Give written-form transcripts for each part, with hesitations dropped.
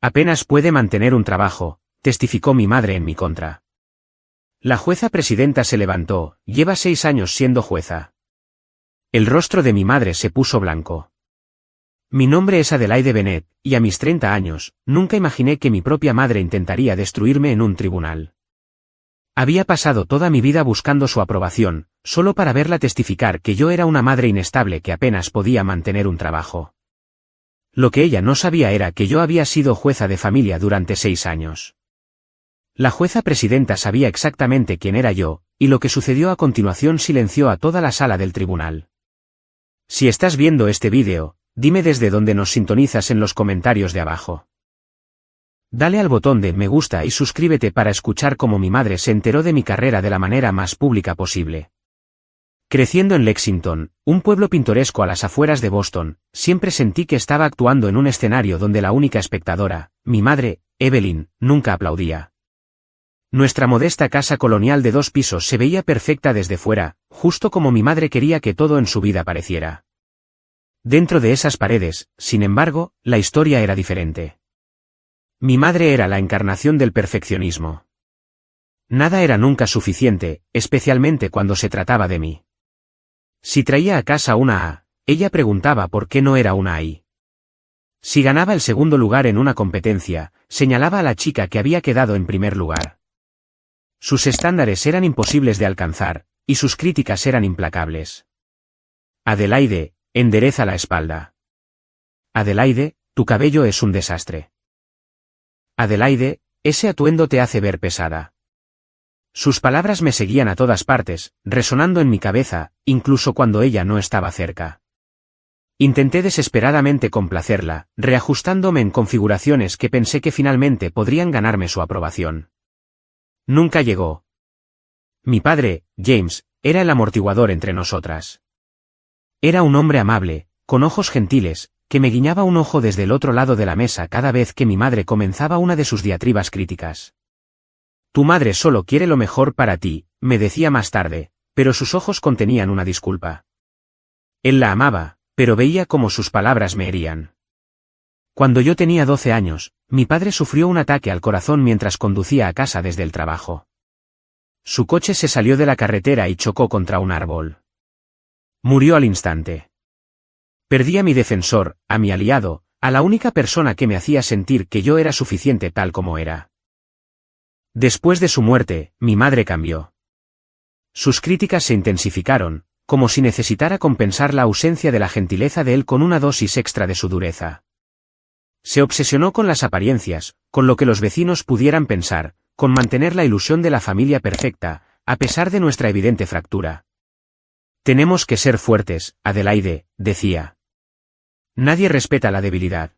Apenas puede mantener un trabajo, testificó mi madre en mi contra. La jueza presidenta se levantó, lleva 6 años siendo jueza. El rostro de mi madre se puso blanco. Mi nombre es Adelaide Bennett, y a mis 30 años, nunca imaginé que mi propia madre intentaría destruirme en un tribunal. Había pasado toda mi vida buscando su aprobación, solo para verla testificar que yo era una madre inestable que apenas podía mantener un trabajo. Lo que ella no sabía era que yo había sido jueza de familia durante 6 años. La jueza presidenta sabía exactamente quién era yo, y lo que sucedió a continuación silenció a toda la sala del tribunal. Si estás viendo este vídeo, dime desde dónde nos sintonizas en los comentarios de abajo. Dale al botón de me gusta y suscríbete para escuchar cómo mi madre se enteró de mi carrera de la manera más pública posible. Creciendo en Lexington, un pueblo pintoresco a las afueras de Boston, siempre sentí que estaba actuando en un escenario donde la única espectadora, mi madre, Evelyn, nunca aplaudía. Nuestra modesta casa colonial de 2 pisos se veía perfecta desde fuera, justo como mi madre quería que todo en su vida pareciera. Dentro de esas paredes, sin embargo, la historia era diferente. Mi madre era la encarnación del perfeccionismo. Nada era nunca suficiente, especialmente cuando se trataba de mí. Si traía a casa una A, ella preguntaba por qué no era una I. Si ganaba el segundo lugar en una competencia, señalaba a la chica que había quedado en primer lugar. Sus estándares eran imposibles de alcanzar, y sus críticas eran implacables. Adelaide, endereza la espalda. Adelaide, tu cabello es un desastre. Adelaide, ese atuendo te hace ver pesada. Sus palabras me seguían a todas partes, resonando en mi cabeza, incluso cuando ella no estaba cerca. Intenté desesperadamente complacerla, reajustándome en configuraciones que pensé que finalmente podrían ganarme su aprobación. Nunca llegó. Mi padre, James, era el amortiguador entre nosotras. Era un hombre amable, con ojos gentiles, que me guiñaba un ojo desde el otro lado de la mesa cada vez que mi madre comenzaba una de sus diatribas críticas. Tu madre solo quiere lo mejor para ti, me decía más tarde, pero sus ojos contenían una disculpa. Él la amaba, pero veía cómo sus palabras me herían. Cuando yo tenía 12 años, mi padre sufrió un ataque al corazón mientras conducía a casa desde el trabajo. Su coche se salió de la carretera y chocó contra un árbol. Murió al instante. Perdí a mi defensor, a mi aliado, a la única persona que me hacía sentir que yo era suficiente tal como era. Después de su muerte, mi madre cambió. Sus críticas se intensificaron, como si necesitara compensar la ausencia de la gentileza de él con una dosis extra de su dureza. Se obsesionó con las apariencias, con lo que los vecinos pudieran pensar, con mantener la ilusión de la familia perfecta, a pesar de nuestra evidente fractura. Tenemos que ser fuertes, Adelaide, decía. Nadie respeta la debilidad.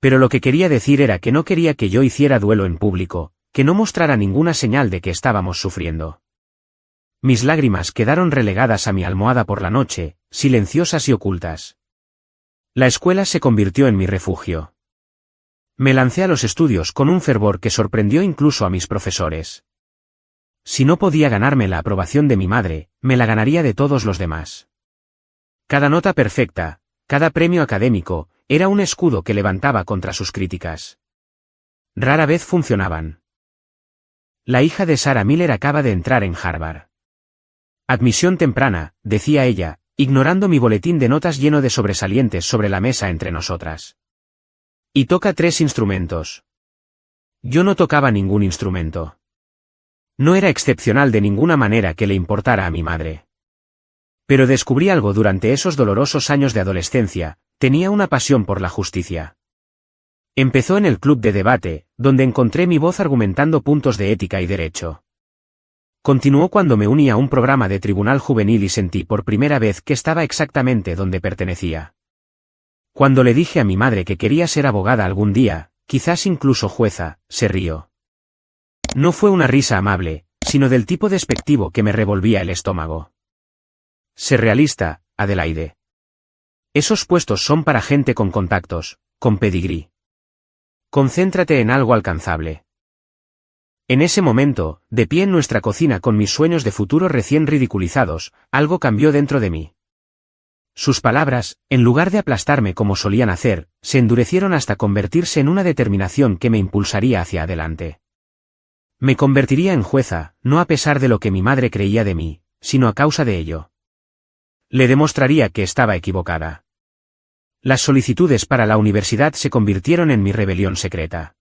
Pero lo que quería decir era que no quería que yo hiciera duelo en público, que no mostrara ninguna señal de que estábamos sufriendo. Mis lágrimas quedaron relegadas a mi almohada por la noche, silenciosas y ocultas. La escuela se convirtió en mi refugio. Me lancé a los estudios con un fervor que sorprendió incluso a mis profesores. Si no podía ganarme la aprobación de mi madre, me la ganaría de todos los demás. Cada nota perfecta, cada premio académico, era un escudo que levantaba contra sus críticas. Rara vez funcionaban. La hija de Sarah Miller acaba de entrar en Harvard. Admisión temprana, decía ella, ignorando mi boletín de notas lleno de sobresalientes sobre la mesa entre nosotras. Y toca 3 instrumentos. Yo no tocaba ningún instrumento. No era excepcional de ninguna manera que le importara a mi madre. Pero descubrí algo durante esos dolorosos años de adolescencia, tenía una pasión por la justicia. Empezó en el club de debate, donde encontré mi voz argumentando puntos de ética y derecho. Continuó cuando me uní a un programa de tribunal juvenil y sentí por primera vez que estaba exactamente donde pertenecía. Cuando le dije a mi madre que quería ser abogada algún día, quizás incluso jueza, se rió. No fue una risa amable, sino del tipo despectivo que me revolvía el estómago. Sé realista, Adelaide. Esos puestos son para gente con contactos, con pedigrí. Concéntrate en algo alcanzable. En ese momento, de pie en nuestra cocina con mis sueños de futuro recién ridiculizados, algo cambió dentro de mí. Sus palabras, en lugar de aplastarme como solían hacer, se endurecieron hasta convertirse en una determinación que me impulsaría hacia adelante. Me convertiría en jueza, no a pesar de lo que mi madre creía de mí, sino a causa de ello. Le demostraría que estaba equivocada. Las solicitudes para la universidad se convirtieron en mi rebelión secreta.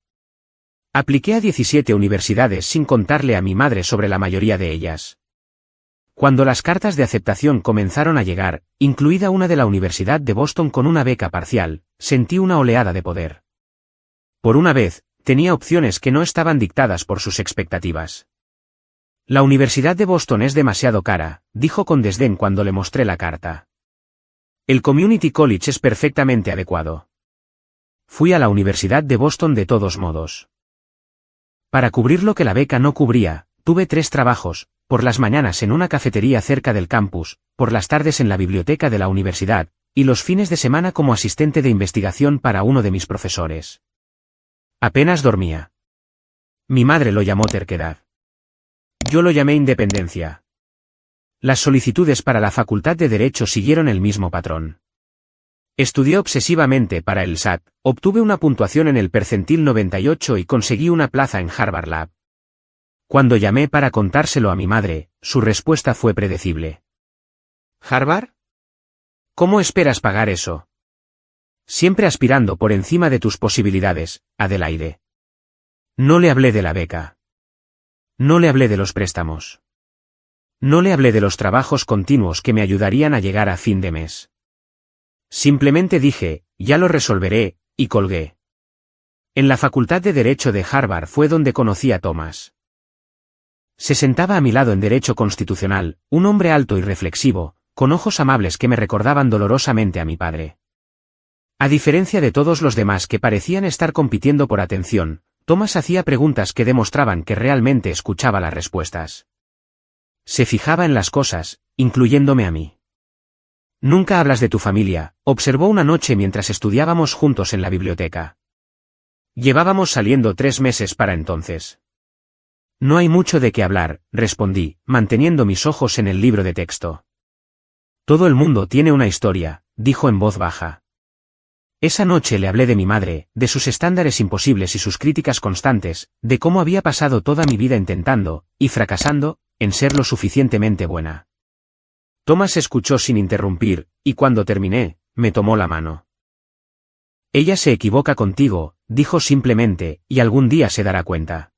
Apliqué a 17 universidades sin contarle a mi madre sobre la mayoría de ellas. Cuando las cartas de aceptación comenzaron a llegar, incluida una de la Universidad de Boston con una beca parcial, sentí una oleada de poder. Por una vez, tenía opciones que no estaban dictadas por sus expectativas. La Universidad de Boston es demasiado cara, dijo con desdén cuando le mostré la carta. El Community College es perfectamente adecuado. Fui a la Universidad de Boston de todos modos. Para cubrir lo que la beca no cubría, tuve 3 trabajos, por las mañanas en una cafetería cerca del campus, por las tardes en la biblioteca de la universidad, y los fines de semana como asistente de investigación para uno de mis profesores. Apenas dormía. Mi madre lo llamó terquedad. Yo lo llamé independencia. Las solicitudes para la Facultad de Derecho siguieron el mismo patrón. Estudié obsesivamente para el SAT, obtuve una puntuación en el percentil 98 y conseguí una plaza en Harvard Lab. Cuando llamé para contárselo a mi madre, su respuesta fue predecible. ¿Harvard? ¿Cómo esperas pagar eso? Siempre aspirando por encima de tus posibilidades, Adelaide. No le hablé de la beca. No le hablé de los préstamos. No le hablé de los trabajos continuos que me ayudarían a llegar a fin de mes. Simplemente dije, ya lo resolveré, y colgué. En la Facultad de Derecho de Harvard fue donde conocí a Thomas. Se sentaba a mi lado en Derecho Constitucional, un hombre alto y reflexivo, con ojos amables que me recordaban dolorosamente a mi padre. A diferencia de todos los demás que parecían estar compitiendo por atención, Thomas hacía preguntas que demostraban que realmente escuchaba las respuestas. Se fijaba en las cosas, incluyéndome a mí. Nunca hablas de tu familia, observó una noche mientras estudiábamos juntos en la biblioteca. Llevábamos saliendo 3 meses para entonces. No hay mucho de qué hablar, respondí, manteniendo mis ojos en el libro de texto. Todo el mundo tiene una historia, dijo en voz baja. Esa noche le hablé de mi madre, de sus estándares imposibles y sus críticas constantes, de cómo había pasado toda mi vida intentando, y fracasando, en ser lo suficientemente buena. Thomas escuchó sin interrumpir, y cuando terminé, me tomó la mano. Ella se equivoca contigo, dijo simplemente, y algún día se dará cuenta.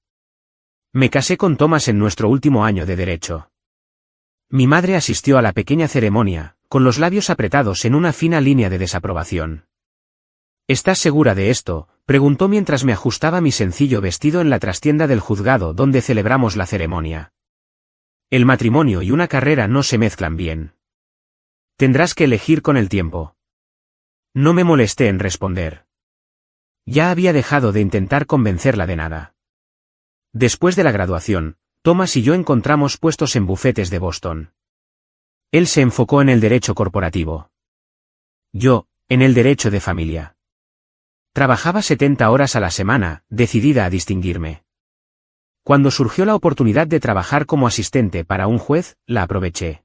Me casé con Thomas en nuestro último año de derecho. Mi madre asistió a la pequeña ceremonia, con los labios apretados en una fina línea de desaprobación. ¿Estás segura de esto?, preguntó mientras me ajustaba mi sencillo vestido en la trastienda del juzgado donde celebramos la ceremonia. El matrimonio y una carrera no se mezclan bien. Tendrás que elegir con el tiempo. No me molesté en responder. Ya había dejado de intentar convencerla de nada. Después de la graduación, Thomas y yo encontramos puestos en bufetes de Boston. Él se enfocó en el derecho corporativo. Yo, en el derecho de familia. Trabajaba 70 horas a la semana, decidida a distinguirme. Cuando surgió la oportunidad de trabajar como asistente para un juez, la aproveché.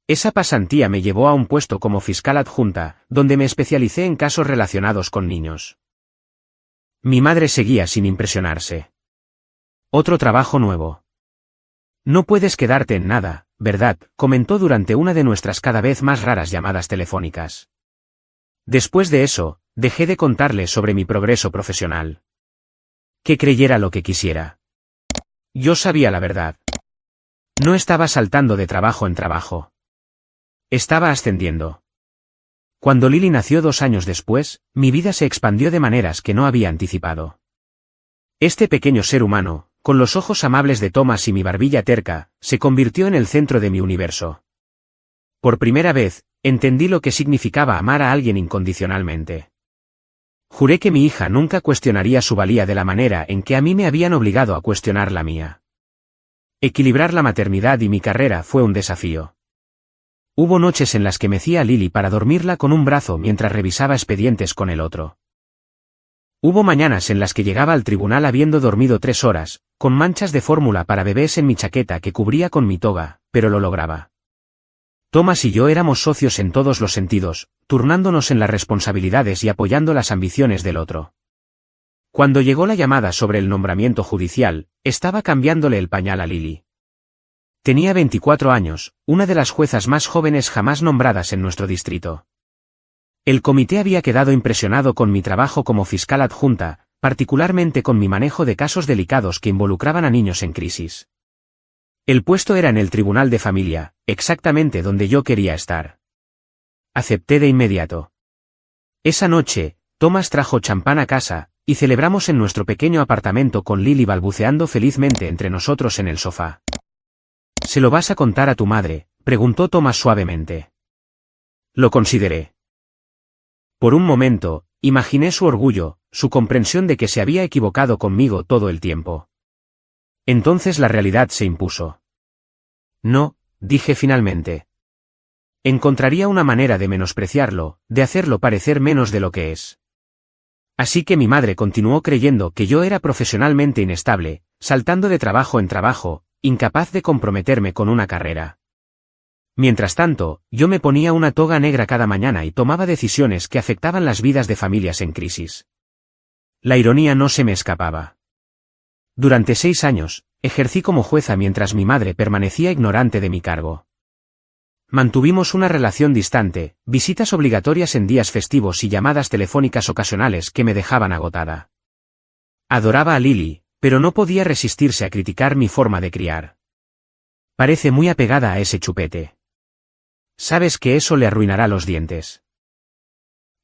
Esa pasantía me llevó a un puesto como fiscal adjunta, donde me especialicé en casos relacionados con niños. Mi madre seguía sin impresionarse. Otro trabajo nuevo. No puedes quedarte en nada, ¿verdad?, comentó durante una de nuestras cada vez más raras llamadas telefónicas. Después de eso, dejé de contarle sobre mi progreso profesional. Que creyera lo que quisiera. Yo sabía la verdad. No estaba saltando de trabajo en trabajo. Estaba ascendiendo. Cuando Lily nació 2 años después, mi vida se expandió de maneras que no había anticipado. Este pequeño ser humano, con los ojos amables de Thomas y mi barbilla terca, se convirtió en el centro de mi universo. Por primera vez, entendí lo que significaba amar a alguien incondicionalmente. Juré que mi hija nunca cuestionaría su valía de la manera en que a mí me habían obligado a cuestionar la mía. Equilibrar la maternidad y mi carrera fue un desafío. Hubo noches en las que mecía a Lily para dormirla con un brazo mientras revisaba expedientes con el otro. Hubo mañanas en las que llegaba al tribunal habiendo dormido 3 horas, con manchas de fórmula para bebés en mi chaqueta que cubría con mi toga, pero lo lograba. Thomas y yo éramos socios en todos los sentidos, turnándonos en las responsabilidades y apoyando las ambiciones del otro. Cuando llegó la llamada sobre el nombramiento judicial, estaba cambiándole el pañal a Lily. Tenía 24 años, una de las juezas más jóvenes jamás nombradas en nuestro distrito. El comité había quedado impresionado con mi trabajo como fiscal adjunta, particularmente con mi manejo de casos delicados que involucraban a niños en crisis. El puesto era en el Tribunal de Familia, exactamente donde yo quería estar. Acepté de inmediato. Esa noche, Thomas trajo champán a casa, y celebramos en nuestro pequeño apartamento con Lily balbuceando felizmente entre nosotros en el sofá. ¿Se lo vas a contar a tu madre?, preguntó Thomas suavemente. Lo consideré. Por un momento, imaginé su orgullo, su comprensión de que se había equivocado conmigo todo el tiempo. Entonces la realidad se impuso. No, dije finalmente. Encontraría una manera de menospreciarlo, de hacerlo parecer menos de lo que es. Así que mi madre continuó creyendo que yo era profesionalmente inestable, saltando de trabajo en trabajo, incapaz de comprometerme con una carrera. Mientras tanto, yo me ponía una toga negra cada mañana y tomaba decisiones que afectaban las vidas de familias en crisis. La ironía no se me escapaba. Durante 6 años, ejercí como jueza mientras mi madre permanecía ignorante de mi cargo. Mantuvimos una relación distante, visitas obligatorias en días festivos y llamadas telefónicas ocasionales que me dejaban agotada. Adoraba a Lily, pero no podía resistirse a criticar mi forma de criar. Parece muy apegada a ese chupete. Sabes que eso le arruinará los dientes.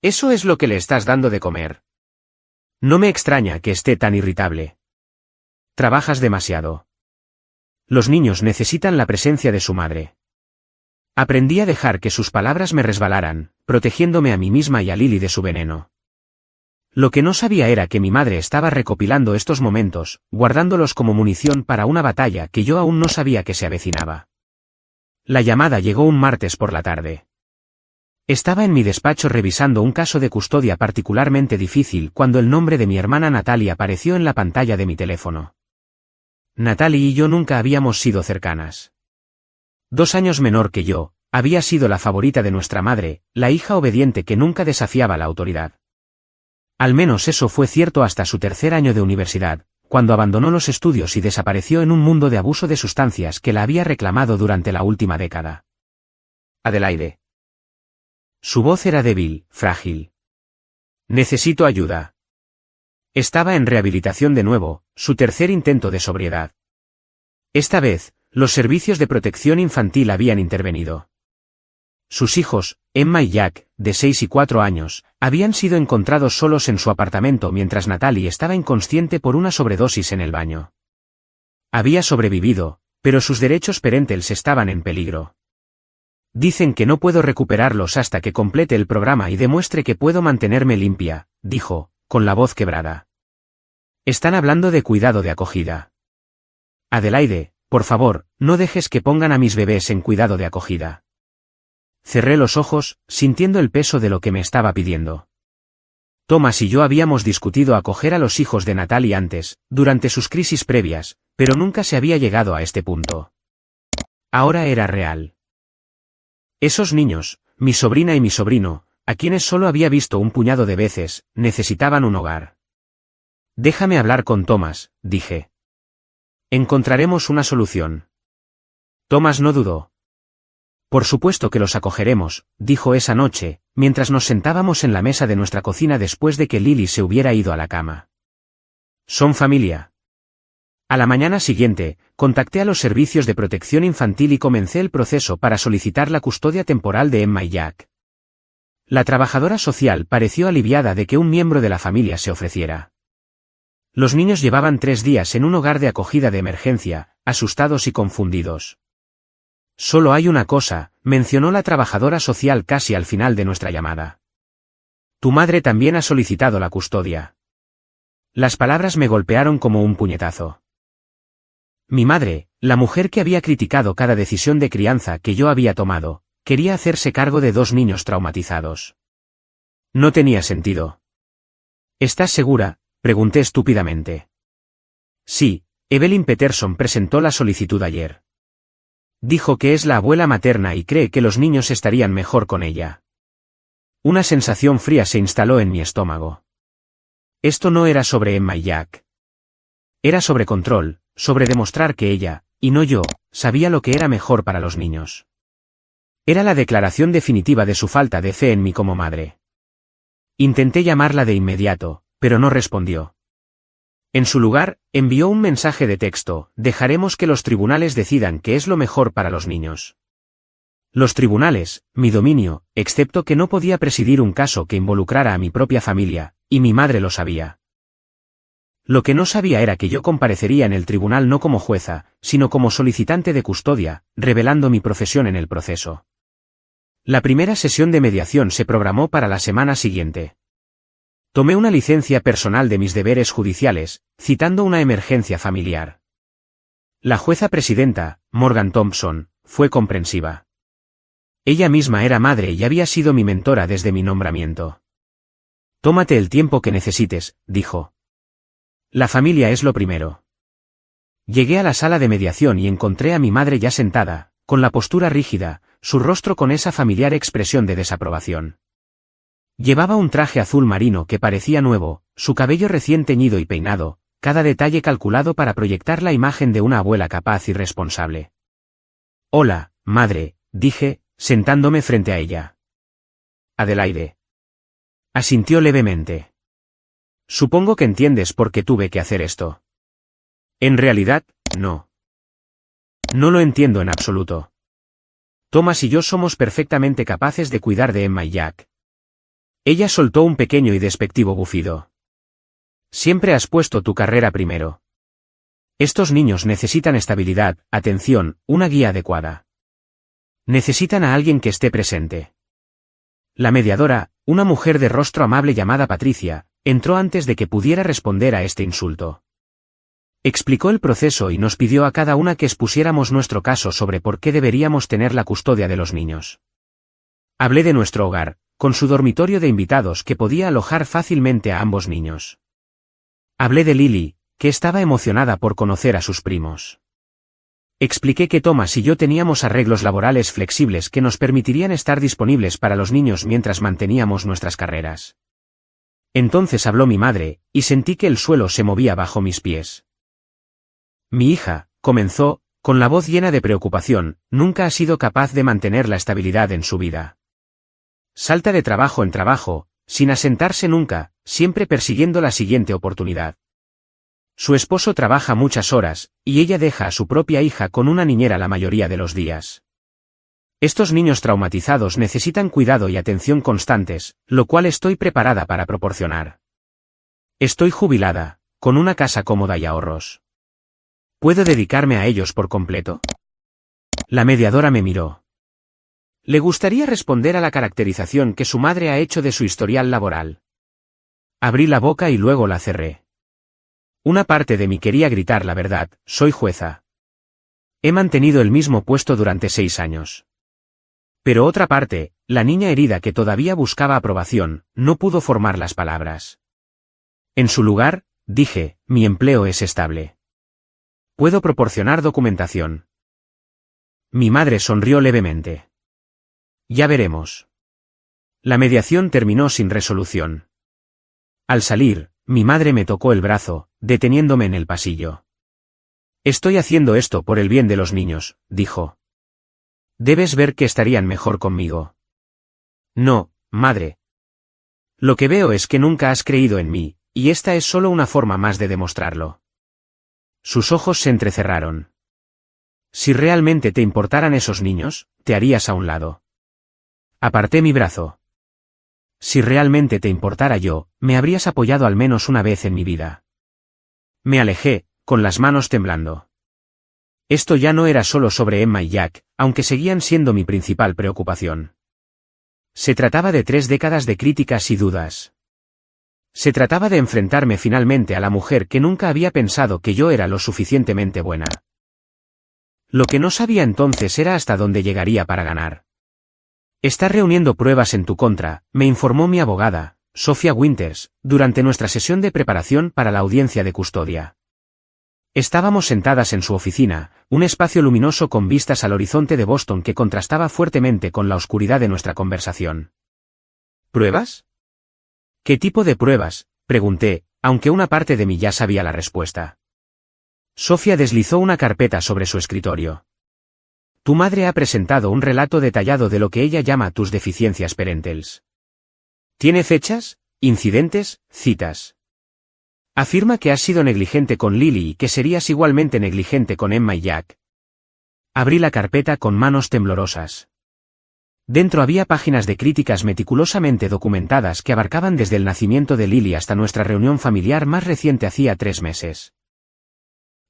¿Eso es lo que le estás dando de comer? No me extraña que esté tan irritable. Trabajas demasiado. Los niños necesitan la presencia de su madre. Aprendí a dejar que sus palabras me resbalaran, protegiéndome a mí misma y a Lily de su veneno. Lo que no sabía era que mi madre estaba recopilando estos momentos, guardándolos como munición para una batalla que yo aún no sabía que se avecinaba. La llamada llegó un martes por la tarde. Estaba en mi despacho revisando un caso de custodia particularmente difícil cuando el nombre de mi hermana Natalie apareció en la pantalla de mi teléfono. Natalie y yo nunca habíamos sido cercanas. 2 años menor que yo, había sido la favorita de nuestra madre, la hija obediente que nunca desafiaba la autoridad. Al menos eso fue cierto hasta su 3er año de universidad, cuando abandonó los estudios y desapareció en un mundo de abuso de sustancias que la había reclamado durante la última década. Adelaide. Su voz era débil, frágil. Necesito ayuda. Estaba en rehabilitación de nuevo, su 3er intento de sobriedad. Esta vez, los servicios de protección infantil habían intervenido. Sus hijos, Emma y Jack, de 6 y 4 años, habían sido encontrados solos en su apartamento mientras Natalie estaba inconsciente por una sobredosis en el baño. Había sobrevivido, pero sus derechos parentales estaban en peligro. Dicen que no puedo recuperarlos hasta que complete el programa y demuestre que puedo mantenerme limpia, dijo, con la voz quebrada. Están hablando de cuidado de acogida. Adelaide, por favor, no dejes que pongan a mis bebés en cuidado de acogida. Cerré los ojos, sintiendo el peso de lo que me estaba pidiendo. Thomas y yo habíamos discutido acoger a los hijos de Natalie antes, durante sus crisis previas, pero nunca se había llegado a este punto. Ahora era real. Esos niños, mi sobrina y mi sobrino, a quienes solo había visto un puñado de veces, necesitaban un hogar. Déjame hablar con Thomas, dije. Encontraremos una solución. Thomas no dudó. Por supuesto que los acogeremos, dijo esa noche, mientras nos sentábamos en la mesa de nuestra cocina después de que Lily se hubiera ido a la cama. Son familia. A la mañana siguiente, contacté a los servicios de protección infantil y comencé el proceso para solicitar la custodia temporal de Emma y Jack. La trabajadora social pareció aliviada de que un miembro de la familia se ofreciera. Los niños llevaban 3 días en un hogar de acogida de emergencia, asustados y confundidos. Solo hay una cosa, mencionó la trabajadora social casi al final de nuestra llamada. Tu madre también ha solicitado la custodia. Las palabras me golpearon como un puñetazo. Mi madre, la mujer que había criticado cada decisión de crianza que yo había tomado, quería hacerse cargo de 2 niños traumatizados. No tenía sentido. ¿Estás segura?, pregunté estúpidamente. Sí, Evelyn Peterson presentó la solicitud ayer. Dijo que es la abuela materna y cree que los niños estarían mejor con ella. Una sensación fría se instaló en mi estómago. Esto no era sobre Emma y Jack. Era sobre control, sobre demostrar que ella, y no yo, sabía lo que era mejor para los niños. Era la declaración definitiva de su falta de fe en mí como madre. Intenté llamarla de inmediato, pero no respondió. En su lugar, envió un mensaje de texto: dejaremos que los tribunales decidan qué es lo mejor para los niños. Los tribunales, mi dominio, excepto que no podía presidir un caso que involucrara a mi propia familia, y mi madre lo sabía. Lo que no sabía era que yo comparecería en el tribunal no como jueza, sino como solicitante de custodia, revelando mi profesión en el proceso. La primera sesión de mediación se programó para la semana siguiente. Tomé una licencia personal de mis deberes judiciales, citando una emergencia familiar. La jueza presidenta, Morgan Thompson, fue comprensiva. Ella misma era madre y había sido mi mentora desde mi nombramiento. Tómate el tiempo que necesites, dijo. La familia es lo primero. Llegué a la sala de mediación y encontré a mi madre ya sentada, con la postura rígida, su rostro con esa familiar expresión de desaprobación. Llevaba un traje azul marino que parecía nuevo, su cabello recién teñido y peinado, cada detalle calculado para proyectar la imagen de una abuela capaz y responsable. Hola, madre, dije, sentándome frente a ella. Adelaide. Asintió levemente. Supongo que entiendes por qué tuve que hacer esto. En realidad, no. No lo entiendo en absoluto. Thomas y yo somos perfectamente capaces de cuidar de Emma y Jack. Ella soltó un pequeño y despectivo bufido. Siempre has puesto tu carrera primero. Estos niños necesitan estabilidad, atención, una guía adecuada. Necesitan a alguien que esté presente. La mediadora, una mujer de rostro amable llamada Patricia, entró antes de que pudiera responder a este insulto. Explicó el proceso y nos pidió a cada una que expusiéramos nuestro caso sobre por qué deberíamos tener la custodia de los niños. Hablé de nuestro hogar, con su dormitorio de invitados que podía alojar fácilmente a ambos niños. Hablé de Lily, que estaba emocionada por conocer a sus primos. Expliqué que Thomas y yo teníamos arreglos laborales flexibles que nos permitirían estar disponibles para los niños mientras manteníamos nuestras carreras. Entonces habló mi madre, y sentí que el suelo se movía bajo mis pies. Mi hija, comenzó, con la voz llena de preocupación, nunca ha sido capaz de mantener la estabilidad en su vida. Salta de trabajo en trabajo, sin asentarse nunca, siempre persiguiendo la siguiente oportunidad. Su esposo trabaja muchas horas, y ella deja a su propia hija con una niñera la mayoría de los días. Estos niños traumatizados necesitan cuidado y atención constantes, lo cual estoy preparada para proporcionar. Estoy jubilada, con una casa cómoda y ahorros. ¿Puedo dedicarme a ellos por completo? La mediadora me miró. Le gustaría responder a la caracterización que su madre ha hecho de su historial laboral. Abrí la boca y luego la cerré. Una parte de mí quería gritar la verdad: soy jueza. He mantenido el mismo puesto durante 6 años. Pero otra parte, la niña herida que todavía buscaba aprobación, no pudo formar las palabras. En su lugar, dije, mi empleo es estable. Puedo proporcionar documentación. Mi madre sonrió levemente. Ya veremos. La mediación terminó sin resolución. Al salir, mi madre me tocó el brazo, deteniéndome en el pasillo. Estoy haciendo esto por el bien de los niños, dijo. Debes ver que estarían mejor conmigo. No, madre. Lo que veo es que nunca has creído en mí, y esta es solo una forma más de demostrarlo. Sus ojos se entrecerraron. Si realmente te importaran esos niños, te harías a un lado. Aparté mi brazo. Si realmente te importara yo, me habrías apoyado al menos una vez en mi vida. Me alejé, con las manos temblando. Esto ya no era solo sobre Emma y Jack, aunque seguían siendo mi principal preocupación. Se trataba de 3 décadas de críticas y dudas. Se trataba de enfrentarme finalmente a la mujer que nunca había pensado que yo era lo suficientemente buena. Lo que no sabía entonces era hasta dónde llegaría para ganar. Estás reuniendo pruebas en tu contra, me informó mi abogada, Sophia Winters, durante nuestra sesión de preparación para la audiencia de custodia. Estábamos sentadas en su oficina, un espacio luminoso con vistas al horizonte de Boston que contrastaba fuertemente con la oscuridad de nuestra conversación. ¿Pruebas? ¿Qué tipo de pruebas?, pregunté, aunque una parte de mí ya sabía la respuesta. Sofía deslizó una carpeta sobre su escritorio. Tu madre ha presentado un relato detallado de lo que ella llama tus deficiencias parentales. ¿Tiene fechas, incidentes, citas? Afirma que has sido negligente con Lily y que serías igualmente negligente con Emma y Jack. Abrí la carpeta con manos temblorosas. Dentro había páginas de críticas meticulosamente documentadas que abarcaban desde el nacimiento de Lily hasta nuestra reunión familiar más reciente hacía 3 meses.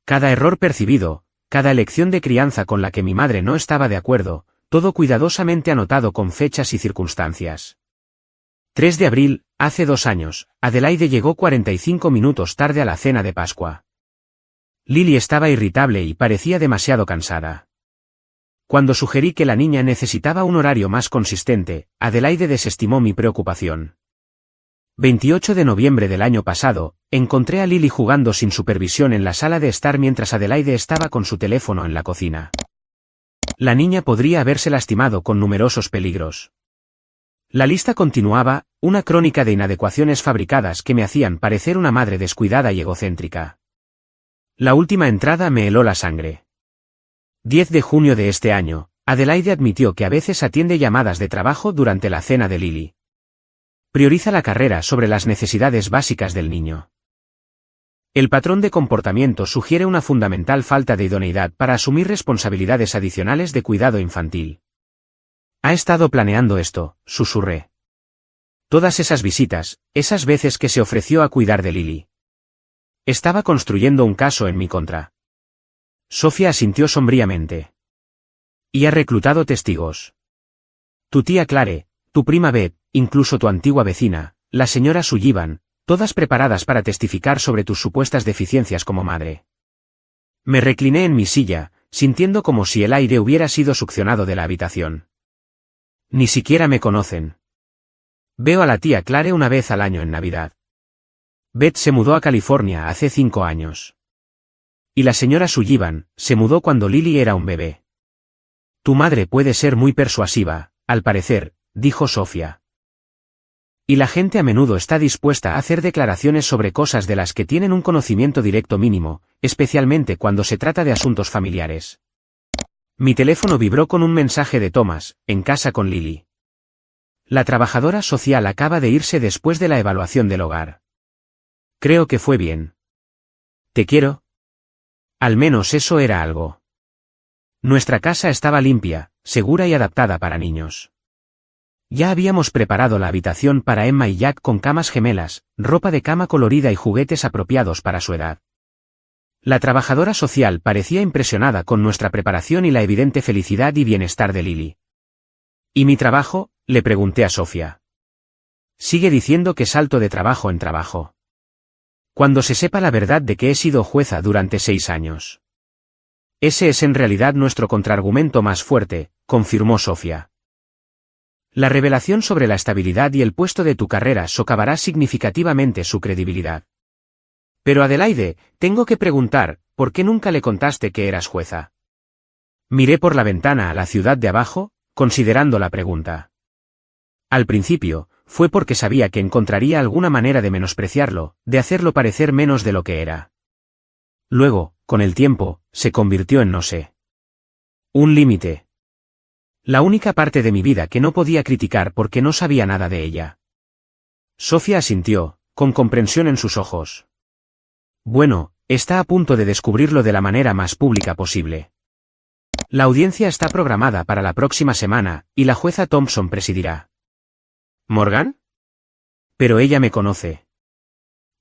Cada error percibido, cada elección de crianza con la que mi madre no estaba de acuerdo, todo cuidadosamente anotado con fechas y circunstancias. 3 de abril, hace 2 años, Adelaide llegó 45 minutos tarde a la cena de Pascua. Lily estaba irritable y parecía demasiado cansada. Cuando sugerí que la niña necesitaba un horario más consistente, Adelaide desestimó mi preocupación. 28 de noviembre del año pasado, encontré a Lily jugando sin supervisión en la sala de estar mientras Adelaide estaba con su teléfono en la cocina. La niña podría haberse lastimado con numerosos peligros. La lista continuaba, una crónica de inadecuaciones fabricadas que me hacían parecer una madre descuidada y egocéntrica. La última entrada me heló la sangre. 10 de junio de este año, Adelaide admitió que a veces atiende llamadas de trabajo durante la cena de Lily. Prioriza la carrera sobre las necesidades básicas del niño. El patrón de comportamiento sugiere una fundamental falta de idoneidad para asumir responsabilidades adicionales de cuidado infantil. Ha estado planeando esto, susurré. Todas esas visitas, esas veces que se ofreció a cuidar de Lily. Estaba construyendo un caso en mi contra. Sofía asintió sombríamente. Y ha reclutado testigos. Tu tía Clare, tu prima Beth, incluso tu antigua vecina, la señora Sullivan, todas preparadas para testificar sobre tus supuestas deficiencias como madre. Me recliné en mi silla, sintiendo como si el aire hubiera sido succionado de la habitación. Ni siquiera me conocen. Veo a la tía Clare una vez al año en Navidad. Beth se mudó a California hace 5 años. Y la señora Sullivan se mudó cuando Lily era un bebé. Tu madre puede ser muy persuasiva, al parecer, dijo Sofía. Y la gente a menudo está dispuesta a hacer declaraciones sobre cosas de las que tienen un conocimiento directo mínimo, especialmente cuando se trata de asuntos familiares. Mi teléfono vibró con un mensaje de Thomas, en casa con Lily. La trabajadora social acaba de irse después de la evaluación del hogar. Creo que fue bien. Te quiero. Al menos eso era algo. Nuestra casa estaba limpia, segura y adaptada para niños. Ya habíamos preparado la habitación para Emma y Jack con camas gemelas, ropa de cama colorida y juguetes apropiados para su edad. La trabajadora social parecía impresionada con nuestra preparación y la evidente felicidad y bienestar de Lily. ¿Y mi trabajo?, le pregunté a Sofía. Sigue diciendo que salto de trabajo en trabajo. Cuando se sepa la verdad de que he sido jueza durante 6 años. Ese es en realidad nuestro contraargumento más fuerte, confirmó Sofía. La revelación sobre la estabilidad y el puesto de tu carrera socavará significativamente su credibilidad. Pero Adelaide, tengo que preguntar, ¿por qué nunca le contaste que eras jueza? Miré por la ventana a la ciudad de abajo, considerando la pregunta. Al principio, fue porque sabía que encontraría alguna manera de menospreciarlo, de hacerlo parecer menos de lo que era. Luego, con el tiempo, se convirtió en no sé. Un límite. La única parte de mi vida que no podía criticar porque no sabía nada de ella. Sofía asintió, con comprensión en sus ojos. Bueno, está a punto de descubrirlo de la manera más pública posible. La audiencia está programada para la próxima semana, y la jueza Thompson presidirá. ¿Morgan? Pero ella me conoce.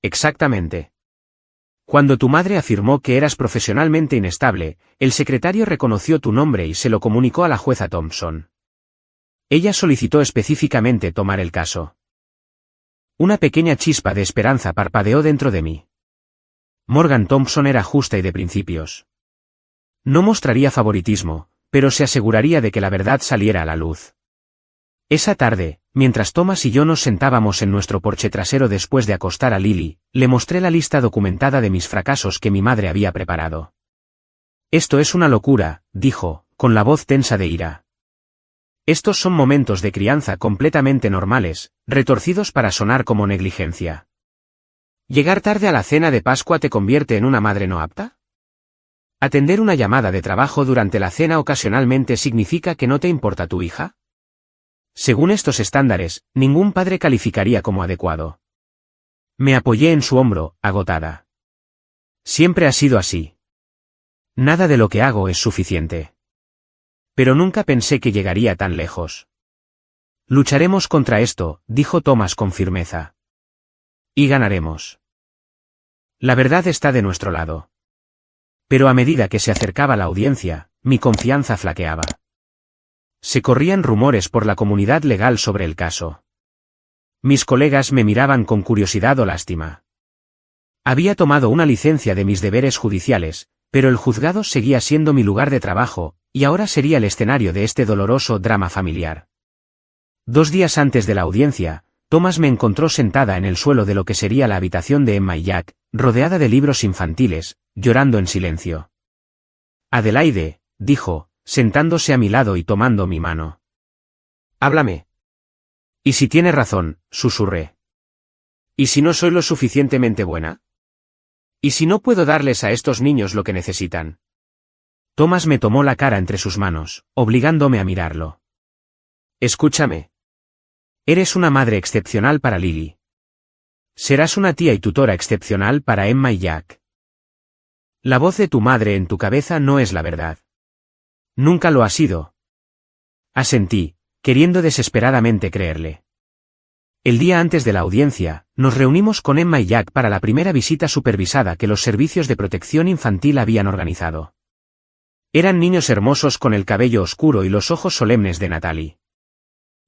Exactamente. Cuando tu madre afirmó que eras profesionalmente inestable, el secretario reconoció tu nombre y se lo comunicó a la jueza Thompson. Ella solicitó específicamente tomar el caso. Una pequeña chispa de esperanza parpadeó dentro de mí. Morgan Thompson era justa y de principios. No mostraría favoritismo, pero se aseguraría de que la verdad saliera a la luz. Esa tarde, Mientras Thomas y yo nos sentábamos en nuestro porche trasero después de acostar a Lily, le mostré la lista documentada de mis fracasos que mi madre había preparado. Esto es una locura, dijo, con la voz tensa de ira. Estos son momentos de crianza completamente normales, retorcidos para sonar como negligencia. ¿Llegar tarde a la cena de Pascua te convierte en una madre no apta? ¿Atender una llamada de trabajo durante la cena ocasionalmente significa que no te importa tu hija? Según estos estándares, ningún padre calificaría como adecuado. Me apoyé en su hombro, agotada. Siempre ha sido así. Nada de lo que hago es suficiente. Pero nunca pensé que llegaría tan lejos. Lucharemos contra esto, dijo Thomas con firmeza. Y ganaremos. La verdad está de nuestro lado. Pero a medida que se acercaba la audiencia, mi confianza flaqueaba. Se corrían rumores por la comunidad legal sobre el caso. Mis colegas me miraban con curiosidad o lástima. Había tomado una licencia de mis deberes judiciales, pero el juzgado seguía siendo mi lugar de trabajo, y ahora sería el escenario de este doloroso drama familiar. 2 días antes de la audiencia, Thomas me encontró sentada en el suelo de lo que sería la habitación de Emma y Jack, rodeada de libros infantiles, llorando en silencio. Adelaide, dijo, sentándose a mi lado y tomando mi mano. Háblame. ¿Y si tiene razón?, susurré. ¿Y si no soy lo suficientemente buena? ¿Y si no puedo darles a estos niños lo que necesitan? Thomas me tomó la cara entre sus manos, obligándome a mirarlo. Escúchame. Eres una madre excepcional para Lily. Serás una tía y tutora excepcional para Emma y Jack. La voz de tu madre en tu cabeza no es la verdad. Nunca lo ha sido. Asentí, queriendo desesperadamente creerle. El día antes de la audiencia, nos reunimos con Emma y Jack para la primera visita supervisada que los servicios de protección infantil habían organizado. Eran niños hermosos con el cabello oscuro y los ojos solemnes de Natalie.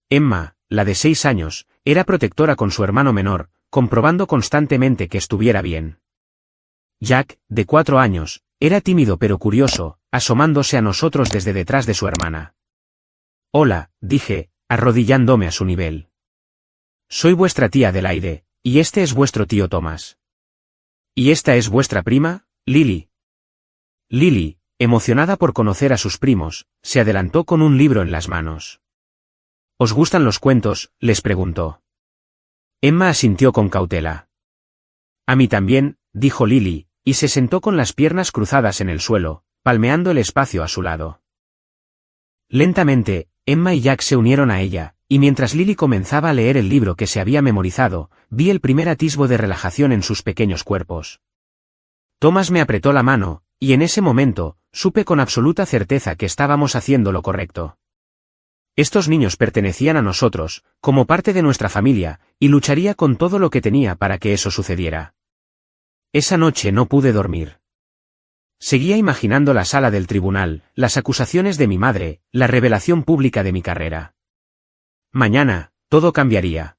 Emma, la de 6 años, era protectora con su hermano menor, comprobando constantemente que estuviera bien. Jack, de 4 años, era tímido pero curioso, asomándose a nosotros desde detrás de su hermana. Hola, dije, arrodillándome a su nivel. Soy vuestra tía Adelaide, y este es vuestro tío Thomas. ¿Y esta es vuestra prima, Lily? Lily, emocionada por conocer a sus primos, se adelantó con un libro en las manos. ¿Os gustan los cuentos?, les preguntó. Emma asintió con cautela. A mí también, dijo Lily, y se sentó con las piernas cruzadas en el suelo, palmeando el espacio a su lado. Lentamente, Emma y Jack se unieron a ella, y mientras Lily comenzaba a leer el libro que se había memorizado, vi el primer atisbo de relajación en sus pequeños cuerpos. Thomas me apretó la mano, y en ese momento, supe con absoluta certeza que estábamos haciendo lo correcto. Estos niños pertenecían a nosotros, como parte de nuestra familia, y lucharía con todo lo que tenía para que eso sucediera. Esa noche no pude dormir. Seguía imaginando la sala del tribunal, las acusaciones de mi madre, la revelación pública de mi carrera. Mañana, todo cambiaría.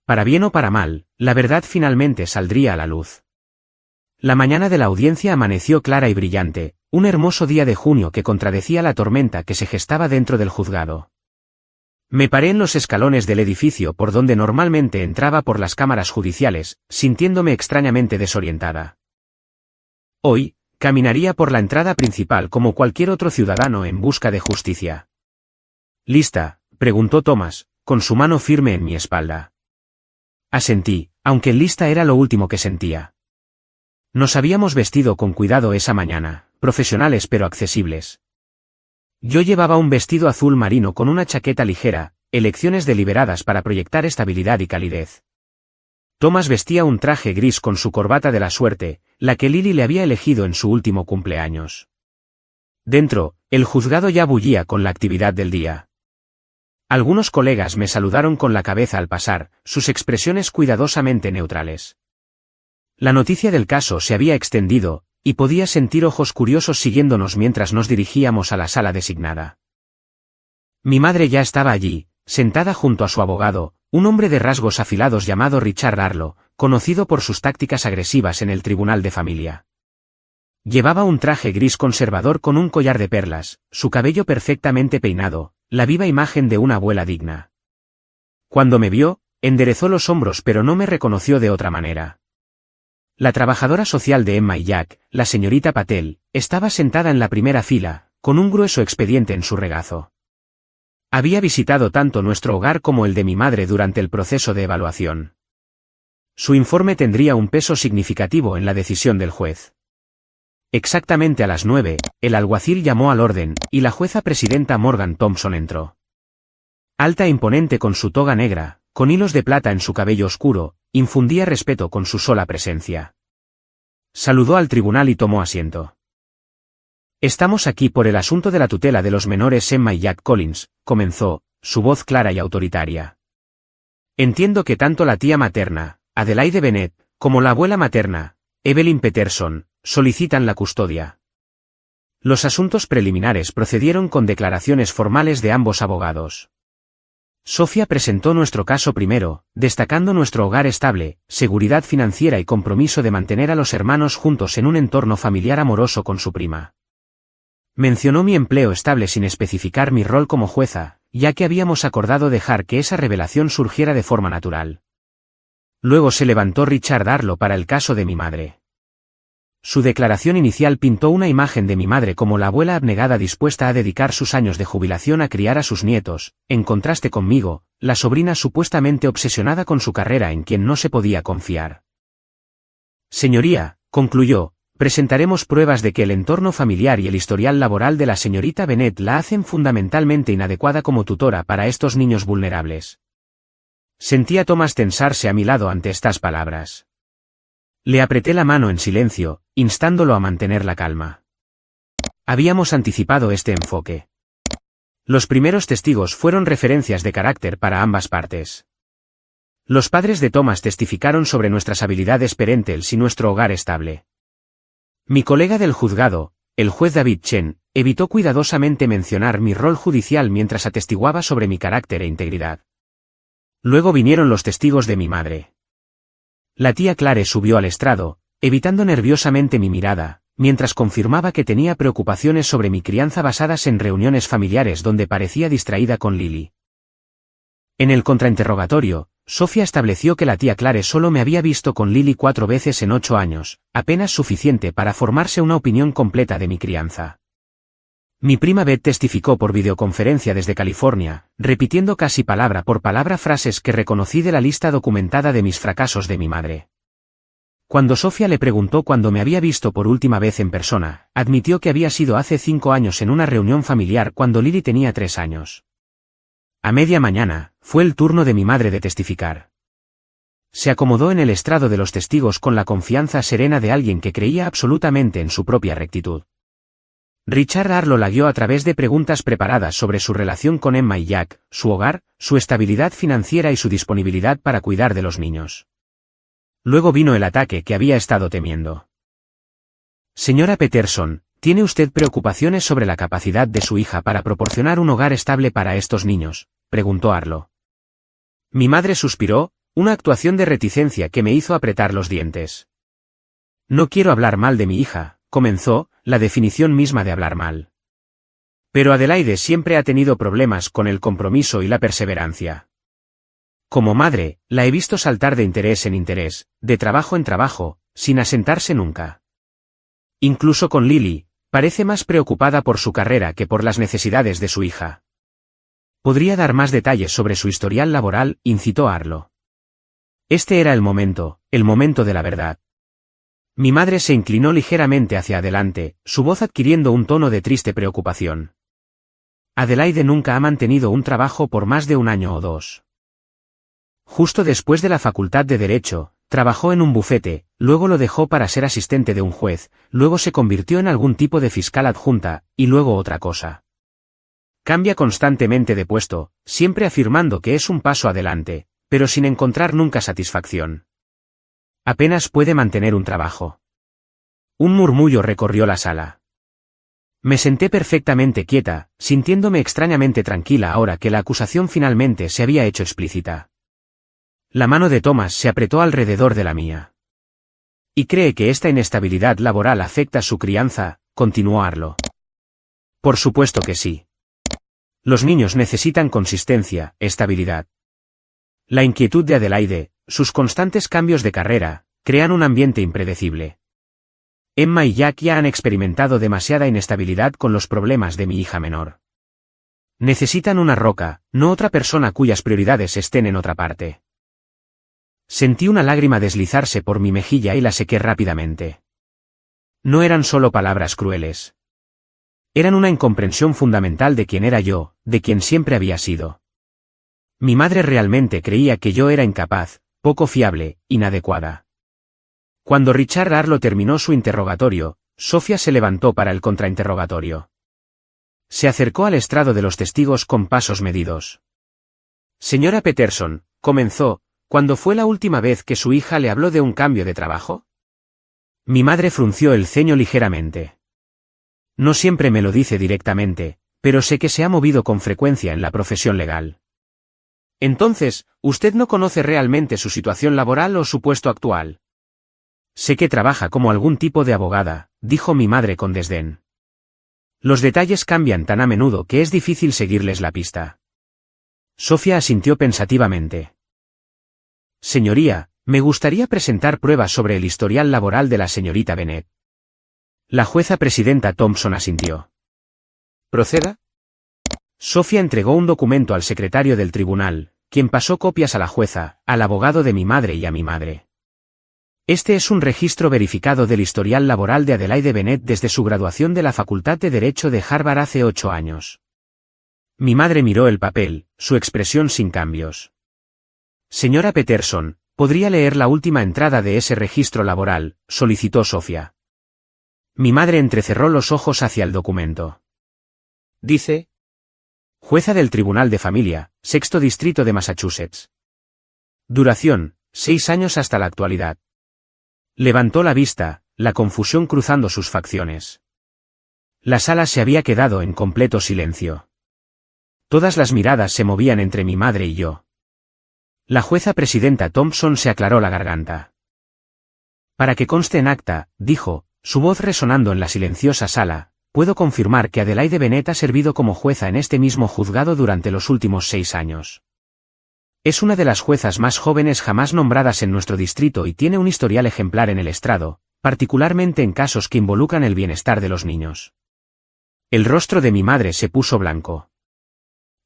Para bien o para mal, la verdad finalmente saldría a la luz. La mañana de la audiencia amaneció clara y brillante, un hermoso día de junio que contradecía la tormenta que se gestaba dentro del juzgado. Me paré en los escalones del edificio por donde normalmente entraba por las cámaras judiciales, sintiéndome extrañamente desorientada. Hoy, caminaría por la entrada principal como cualquier otro ciudadano en busca de justicia. ¿Lista?, preguntó Thomas, con su mano firme en mi espalda. Asentí, aunque lista era lo último que sentía. Nos habíamos vestido con cuidado esa mañana, profesionales pero accesibles. Yo llevaba un vestido azul marino con una chaqueta ligera, elecciones deliberadas para proyectar estabilidad y calidez. Thomas vestía un traje gris con su corbata de la suerte, la que Lily le había elegido en su último cumpleaños. Dentro, el juzgado ya bullía con la actividad del día. Algunos colegas me saludaron con la cabeza al pasar, sus expresiones cuidadosamente neutrales. La noticia del caso se había extendido, y podía sentir ojos curiosos siguiéndonos mientras nos dirigíamos a la sala designada. Mi madre ya estaba allí, sentada junto a su abogado, un hombre de rasgos afilados llamado Richard Arlo, conocido por sus tácticas agresivas en el tribunal de familia. Llevaba un traje gris conservador con un collar de perlas, su cabello perfectamente peinado, la viva imagen de una abuela digna. Cuando me vio, enderezó los hombros pero no me reconoció de otra manera. La trabajadora social de Emma y Jack, la señorita Patel, estaba sentada en la primera fila, con un grueso expediente en su regazo. Había visitado tanto nuestro hogar como el de mi madre durante el proceso de evaluación. Su informe tendría un peso significativo en la decisión del juez. Exactamente a las 9, el alguacil llamó al orden, y la jueza presidenta Morgan Thompson entró. Alta e imponente con su toga negra, con hilos de plata en su cabello oscuro, infundía respeto con su sola presencia. Saludó al tribunal y tomó asiento. Estamos aquí por el asunto de la tutela de los menores Emma y Jack Collins, comenzó, su voz clara y autoritaria. Entiendo que tanto la tía materna, Adelaide Bennett, como la abuela materna, Evelyn Peterson, solicitan la custodia. Los asuntos preliminares procedieron con declaraciones formales de ambos abogados. Sofía presentó nuestro caso primero, destacando nuestro hogar estable, seguridad financiera y compromiso de mantener a los hermanos juntos en un entorno familiar amoroso con su prima. Mencionó mi empleo estable sin especificar mi rol como jueza, ya que habíamos acordado dejar que esa revelación surgiera de forma natural. Luego se levantó Richard Darlow para el caso de mi madre. Su declaración inicial pintó una imagen de mi madre como la abuela abnegada dispuesta a dedicar sus años de jubilación a criar a sus nietos, en contraste conmigo, la sobrina supuestamente obsesionada con su carrera en quien no se podía confiar. Señoría, concluyó, presentaremos pruebas de que el entorno familiar y el historial laboral de la señorita Bennett la hacen fundamentalmente inadecuada como tutora para estos niños vulnerables. Sentí a Thomas tensarse a mi lado ante estas palabras. Le apreté la mano en silencio, instándolo a mantener la calma. Habíamos anticipado este enfoque. Los primeros testigos fueron referencias de carácter para ambas partes. Los padres de Thomas testificaron sobre nuestras habilidades parentales y nuestro hogar estable. Mi colega del juzgado, el juez David Chen, evitó cuidadosamente mencionar mi rol judicial mientras atestiguaba sobre mi carácter e integridad. Luego vinieron los testigos de mi madre. La tía Clare subió al estrado, evitando nerviosamente mi mirada, mientras confirmaba que tenía preocupaciones sobre mi crianza basadas en reuniones familiares donde parecía distraída con Lily. En el contrainterrogatorio, Sofía estableció que la tía Clare solo me había visto con Lily 4 veces en 8 años, apenas suficiente para formarse una opinión completa de mi crianza. Mi prima Beth testificó por videoconferencia desde California, repitiendo casi palabra por palabra frases que reconocí de la lista documentada de mis fracasos de mi madre. Cuando Sofía le preguntó cuándo me había visto por última vez en persona, admitió que había sido hace 5 años en una reunión familiar cuando Lily tenía 3 años. A media mañana, fue el turno de mi madre de testificar. Se acomodó en el estrado de los testigos con la confianza serena de alguien que creía absolutamente en su propia rectitud. Richard Darlow la guió a través de preguntas preparadas sobre su relación con Emma y Jack, su hogar, su estabilidad financiera y su disponibilidad para cuidar de los niños. Luego vino el ataque que había estado temiendo. Señora Peterson, ¿tiene usted preocupaciones sobre la capacidad de su hija para proporcionar un hogar estable para estos niños?, preguntó Darlow. Mi madre suspiró, una actuación de reticencia que me hizo apretar los dientes. No quiero hablar mal de mi hija, comenzó, la definición misma de hablar mal. Pero Adelaide siempre ha tenido problemas con el compromiso y la perseverancia. Como madre, la he visto saltar de interés en interés, de trabajo en trabajo, sin asentarse nunca. Incluso con Lily, parece más preocupada por su carrera que por las necesidades de su hija. ¿Podría dar más detalles sobre su historial laboral?, incitó Darlow. Este era el momento de la verdad. Mi madre se inclinó ligeramente hacia adelante, su voz adquiriendo un tono de triste preocupación. Adelaide nunca ha mantenido un trabajo por más de 1 año o 2. Justo después de la facultad de Derecho, trabajó en un bufete, luego lo dejó para ser asistente de un juez, luego se convirtió en algún tipo de fiscal adjunta, y luego otra cosa. Cambia constantemente de puesto, siempre afirmando que es un paso adelante, pero sin encontrar nunca satisfacción. Apenas puede mantener un trabajo. Un murmullo recorrió la sala. Me senté perfectamente quieta, sintiéndome extrañamente tranquila ahora que la acusación finalmente se había hecho explícita. La mano de Thomas se apretó alrededor de la mía. ¿Y cree que esta inestabilidad laboral afecta su crianza?, continuó Darlow. Por supuesto que sí. Los niños necesitan consistencia, estabilidad. La inquietud de Adelaide, sus constantes cambios de carrera, crean un ambiente impredecible. Emma y Jack ya han experimentado demasiada inestabilidad con los problemas de mi hija menor. Necesitan una roca, no otra persona cuyas prioridades estén en otra parte. Sentí una lágrima deslizarse por mi mejilla y la sequé rápidamente. No eran solo palabras crueles. Eran una incomprensión fundamental de quién era yo, de quien siempre había sido. Mi madre realmente creía que yo era incapaz, poco fiable, inadecuada. Cuando Richard Arlo terminó su interrogatorio, Sofía se levantó para el contrainterrogatorio. Se acercó al estrado de los testigos con pasos medidos. Señora Peterson, comenzó, ¿cuándo fue la última vez que su hija le habló de un cambio de trabajo? Mi madre frunció el ceño ligeramente. No siempre me lo dice directamente, pero sé que se ha movido con frecuencia en la profesión legal. Entonces, ¿usted no conoce realmente su situación laboral o su puesto actual? Sé que trabaja como algún tipo de abogada, dijo mi madre con desdén. Los detalles cambian tan a menudo que es difícil seguirles la pista. Sofía asintió pensativamente. Señoría, me gustaría presentar pruebas sobre el historial laboral de la señorita Bennet. La jueza presidenta Thompson asintió. ¿Proceda? Sofía entregó un documento al secretario del tribunal, quien pasó copias a la jueza, al abogado de mi madre y a mi madre. Este es un registro verificado del historial laboral de Adelaide Bennet desde su graduación de la Facultad de Derecho de Harvard hace 8 años. Mi madre miró el papel, su expresión sin cambios. Señora Peterson, ¿podría leer la última entrada de ese registro laboral?, solicitó Sofía. Mi madre entrecerró los ojos hacia el documento. Dice: Jueza del Tribunal de Familia, Sexto Distrito de Massachusetts. Duración, 6 años hasta la actualidad. Levantó la vista, la confusión cruzando sus facciones. La sala se había quedado en completo silencio. Todas las miradas se movían entre mi madre y yo. La jueza presidenta Thompson se aclaró la garganta. Para que conste en acta, dijo, su voz resonando en la silenciosa sala, puedo confirmar que Adelaide Bennet ha servido como jueza en este mismo juzgado durante los últimos 6 años. Es una de las juezas más jóvenes jamás nombradas en nuestro distrito y tiene un historial ejemplar en el estrado, particularmente en casos que involucran el bienestar de los niños. El rostro de mi madre se puso blanco.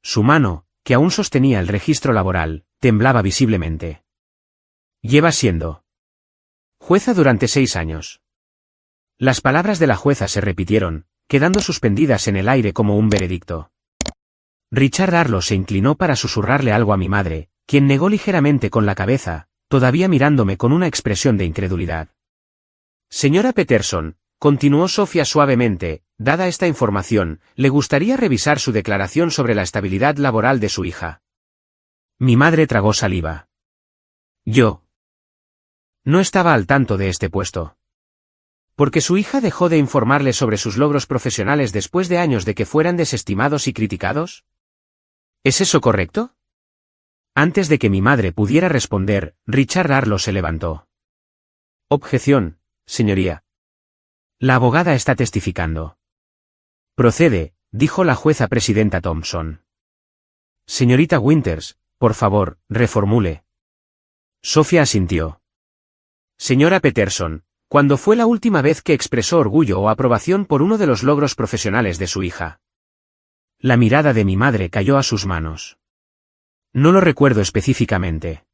Su mano, que aún sostenía el registro laboral, temblaba visiblemente. Lleva siendo jueza durante 6 años. Las palabras de la jueza se repitieron, quedando suspendidas en el aire como un veredicto. Richard Arlo se inclinó para susurrarle algo a mi madre, quien negó ligeramente con la cabeza, todavía mirándome con una expresión de incredulidad. Señora Peterson, continuó Sofía suavemente, dada esta información, ¿le gustaría revisar su declaración sobre la estabilidad laboral de su hija? Mi madre tragó saliva. Yo no estaba al tanto de este puesto. ¿Porque su hija dejó de informarle sobre sus logros profesionales después de años de que fueran desestimados y criticados? ¿Es eso correcto? Antes de que mi madre pudiera responder, Richard Arlo se levantó. Objeción, señoría. La abogada está testificando. Procede, dijo la jueza presidenta Thompson. Señorita Winters, por favor, reformule. Sofía asintió. Señora Peterson, ¿cuándo fue la última vez que expresó orgullo o aprobación por uno de los logros profesionales de su hija? La mirada de mi madre cayó a sus manos. No lo recuerdo específicamente.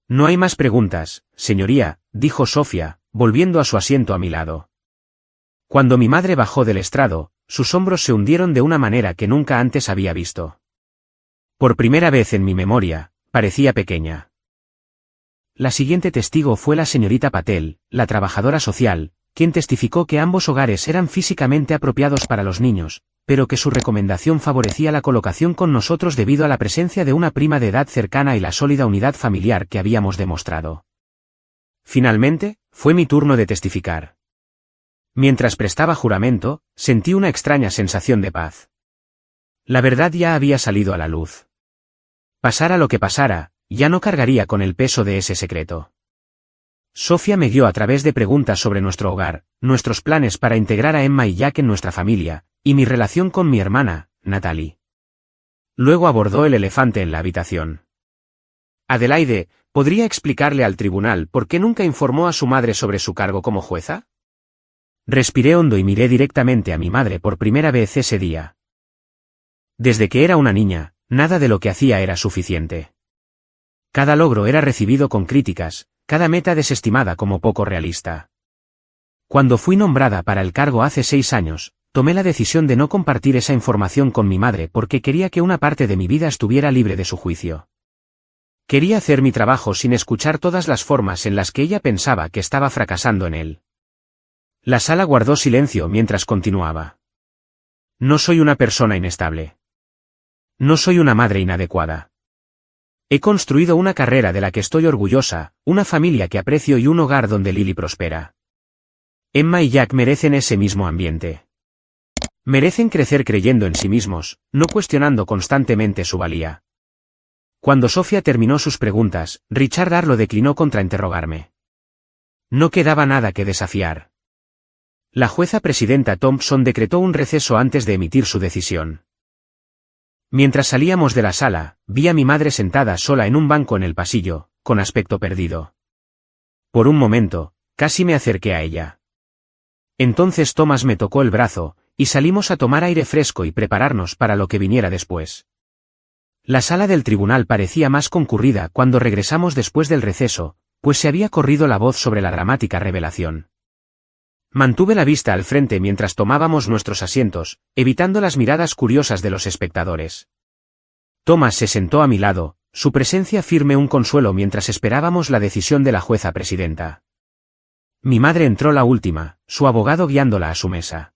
No hay más preguntas, señoría, dijo Sofía, volviendo a su asiento a mi lado. Cuando mi madre bajó del estrado, sus hombros se hundieron de una manera que nunca antes había visto. Por primera vez en mi memoria, parecía pequeña. La siguiente testigo fue la señorita Patel, la trabajadora social, quien testificó que ambos hogares eran físicamente apropiados para los niños, pero que su recomendación favorecía la colocación con nosotros debido a la presencia de una prima de edad cercana y la sólida unidad familiar que habíamos demostrado. Finalmente, fue mi turno de testificar. Mientras prestaba juramento, sentí una extraña sensación de paz. La verdad ya había salido a la luz. Pasara lo que pasara, ya no cargaría con el peso de ese secreto. Sofía me guió a través de preguntas sobre nuestro hogar, nuestros planes para integrar a Emma y Jack en nuestra familia, y mi relación con mi hermana, Natalie. Luego abordó el elefante en la habitación. Adelaide, ¿podría explicarle al tribunal por qué nunca informó a su madre sobre su cargo como jueza? Respiré hondo y miré directamente a mi madre por primera vez ese día. Desde que era una niña, nada de lo que hacía era suficiente. Cada logro era recibido con críticas, cada meta desestimada como poco realista. Cuando fui nombrada para el cargo hace 6 años, tomé la decisión de no compartir esa información con mi madre porque quería que una parte de mi vida estuviera libre de su juicio. Quería hacer mi trabajo sin escuchar todas las formas en las que ella pensaba que estaba fracasando en él. La sala guardó silencio mientras continuaba. No soy una persona inestable. No soy una madre inadecuada. He construido una carrera de la que estoy orgullosa, una familia que aprecio y un hogar donde Lily prospera. Emma y Jack merecen ese mismo ambiente. Merecen crecer creyendo en sí mismos, no cuestionando constantemente su valía. Cuando Sofía terminó sus preguntas, Richard Arlo declinó contrainterrogarme. No quedaba nada que desafiar. La jueza presidenta Thompson decretó un receso antes de emitir su decisión. Mientras salíamos de la sala, vi a mi madre sentada sola en un banco en el pasillo, con aspecto perdido. Por un momento, casi me acerqué a ella. Entonces Thomas me tocó el brazo, y salimos a tomar aire fresco y prepararnos para lo que viniera después. La sala del tribunal parecía más concurrida cuando regresamos después del receso, pues se había corrido la voz sobre la dramática revelación. Mantuve la vista al frente mientras tomábamos nuestros asientos, evitando las miradas curiosas de los espectadores. Thomas se sentó a mi lado, su presencia firme un consuelo mientras esperábamos la decisión de la jueza presidenta. Mi madre entró la última, su abogado guiándola a su mesa.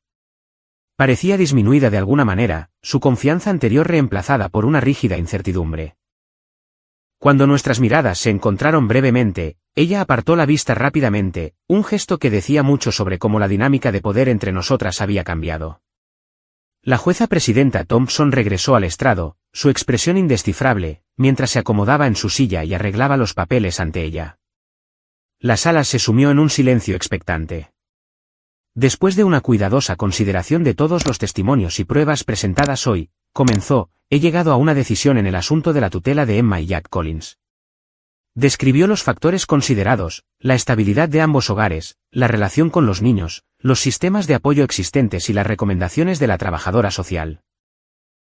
Parecía disminuida de alguna manera, su confianza anterior reemplazada por una rígida incertidumbre. Cuando nuestras miradas se encontraron brevemente, ella apartó la vista rápidamente, un gesto que decía mucho sobre cómo la dinámica de poder entre nosotras había cambiado. La jueza presidenta Thompson regresó al estrado, su expresión indescifrable, mientras se acomodaba en su silla y arreglaba los papeles ante ella. La sala se sumió en un silencio expectante. Después de una cuidadosa consideración de todos los testimonios y pruebas presentadas hoy, comenzó, he llegado a una decisión en el asunto de la tutela de Emma y Jack Collins. Describió los factores considerados, la estabilidad de ambos hogares, la relación con los niños, los sistemas de apoyo existentes y las recomendaciones de la trabajadora social.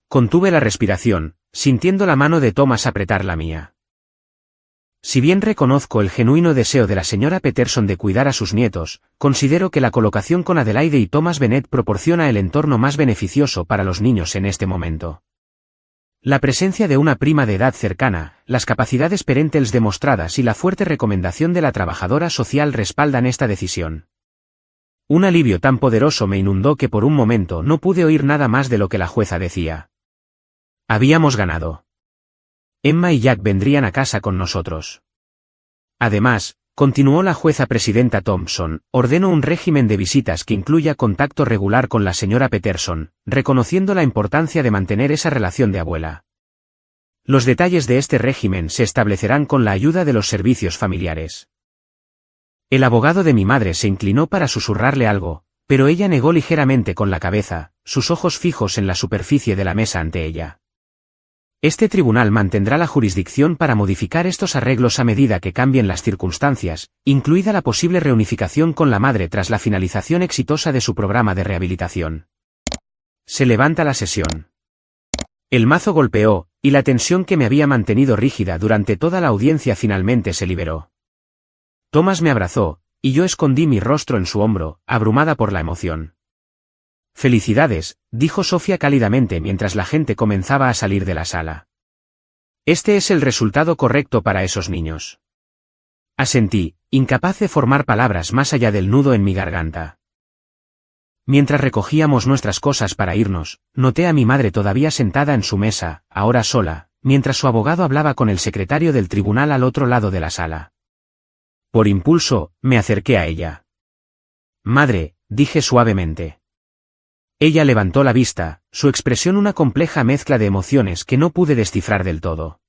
Contuve la respiración, sintiendo la mano de Thomas apretar la mía. Si bien reconozco el genuino deseo de la señora Peterson de cuidar a sus nietos, considero que la colocación con Adelaide y Thomas Bennett proporciona el entorno más beneficioso para los niños en este momento. La presencia de una prima de edad cercana, las capacidades parentales demostradas y la fuerte recomendación de la trabajadora social respaldan esta decisión. Un alivio tan poderoso me inundó que por un momento no pude oír nada más de lo que la jueza decía. Habíamos ganado. Emma y Jack vendrían a casa con nosotros. Además, continuó la jueza presidenta Thompson, ordeno un régimen de visitas que incluya contacto regular con la señora Peterson, reconociendo la importancia de mantener esa relación de abuela. Los detalles de este régimen se establecerán con la ayuda de los servicios familiares. El abogado de mi madre se inclinó para susurrarle algo, pero ella negó ligeramente con la cabeza, sus ojos fijos en la superficie de la mesa ante ella. Este tribunal mantendrá la jurisdicción para modificar estos arreglos a medida que cambien las circunstancias, incluida la posible reunificación con la madre tras la finalización exitosa de su programa de rehabilitación. Se levanta la sesión. El mazo golpeó, y la tensión que me había mantenido rígida durante toda la audiencia finalmente se liberó. Thomas me abrazó, y yo escondí mi rostro en su hombro, abrumada por la emoción. Felicidades, dijo Sofía cálidamente mientras la gente comenzaba a salir de la sala. Este es el resultado correcto para esos niños. Asentí, incapaz de formar palabras más allá del nudo en mi garganta. Mientras recogíamos nuestras cosas para irnos, noté a mi madre todavía sentada en su mesa, ahora sola, mientras su abogado hablaba con el secretario del tribunal al otro lado de la sala. Por impulso, me acerqué a ella. Madre, dije suavemente. Ella levantó la vista, su expresión una compleja mezcla de emociones que no pude descifrar del todo.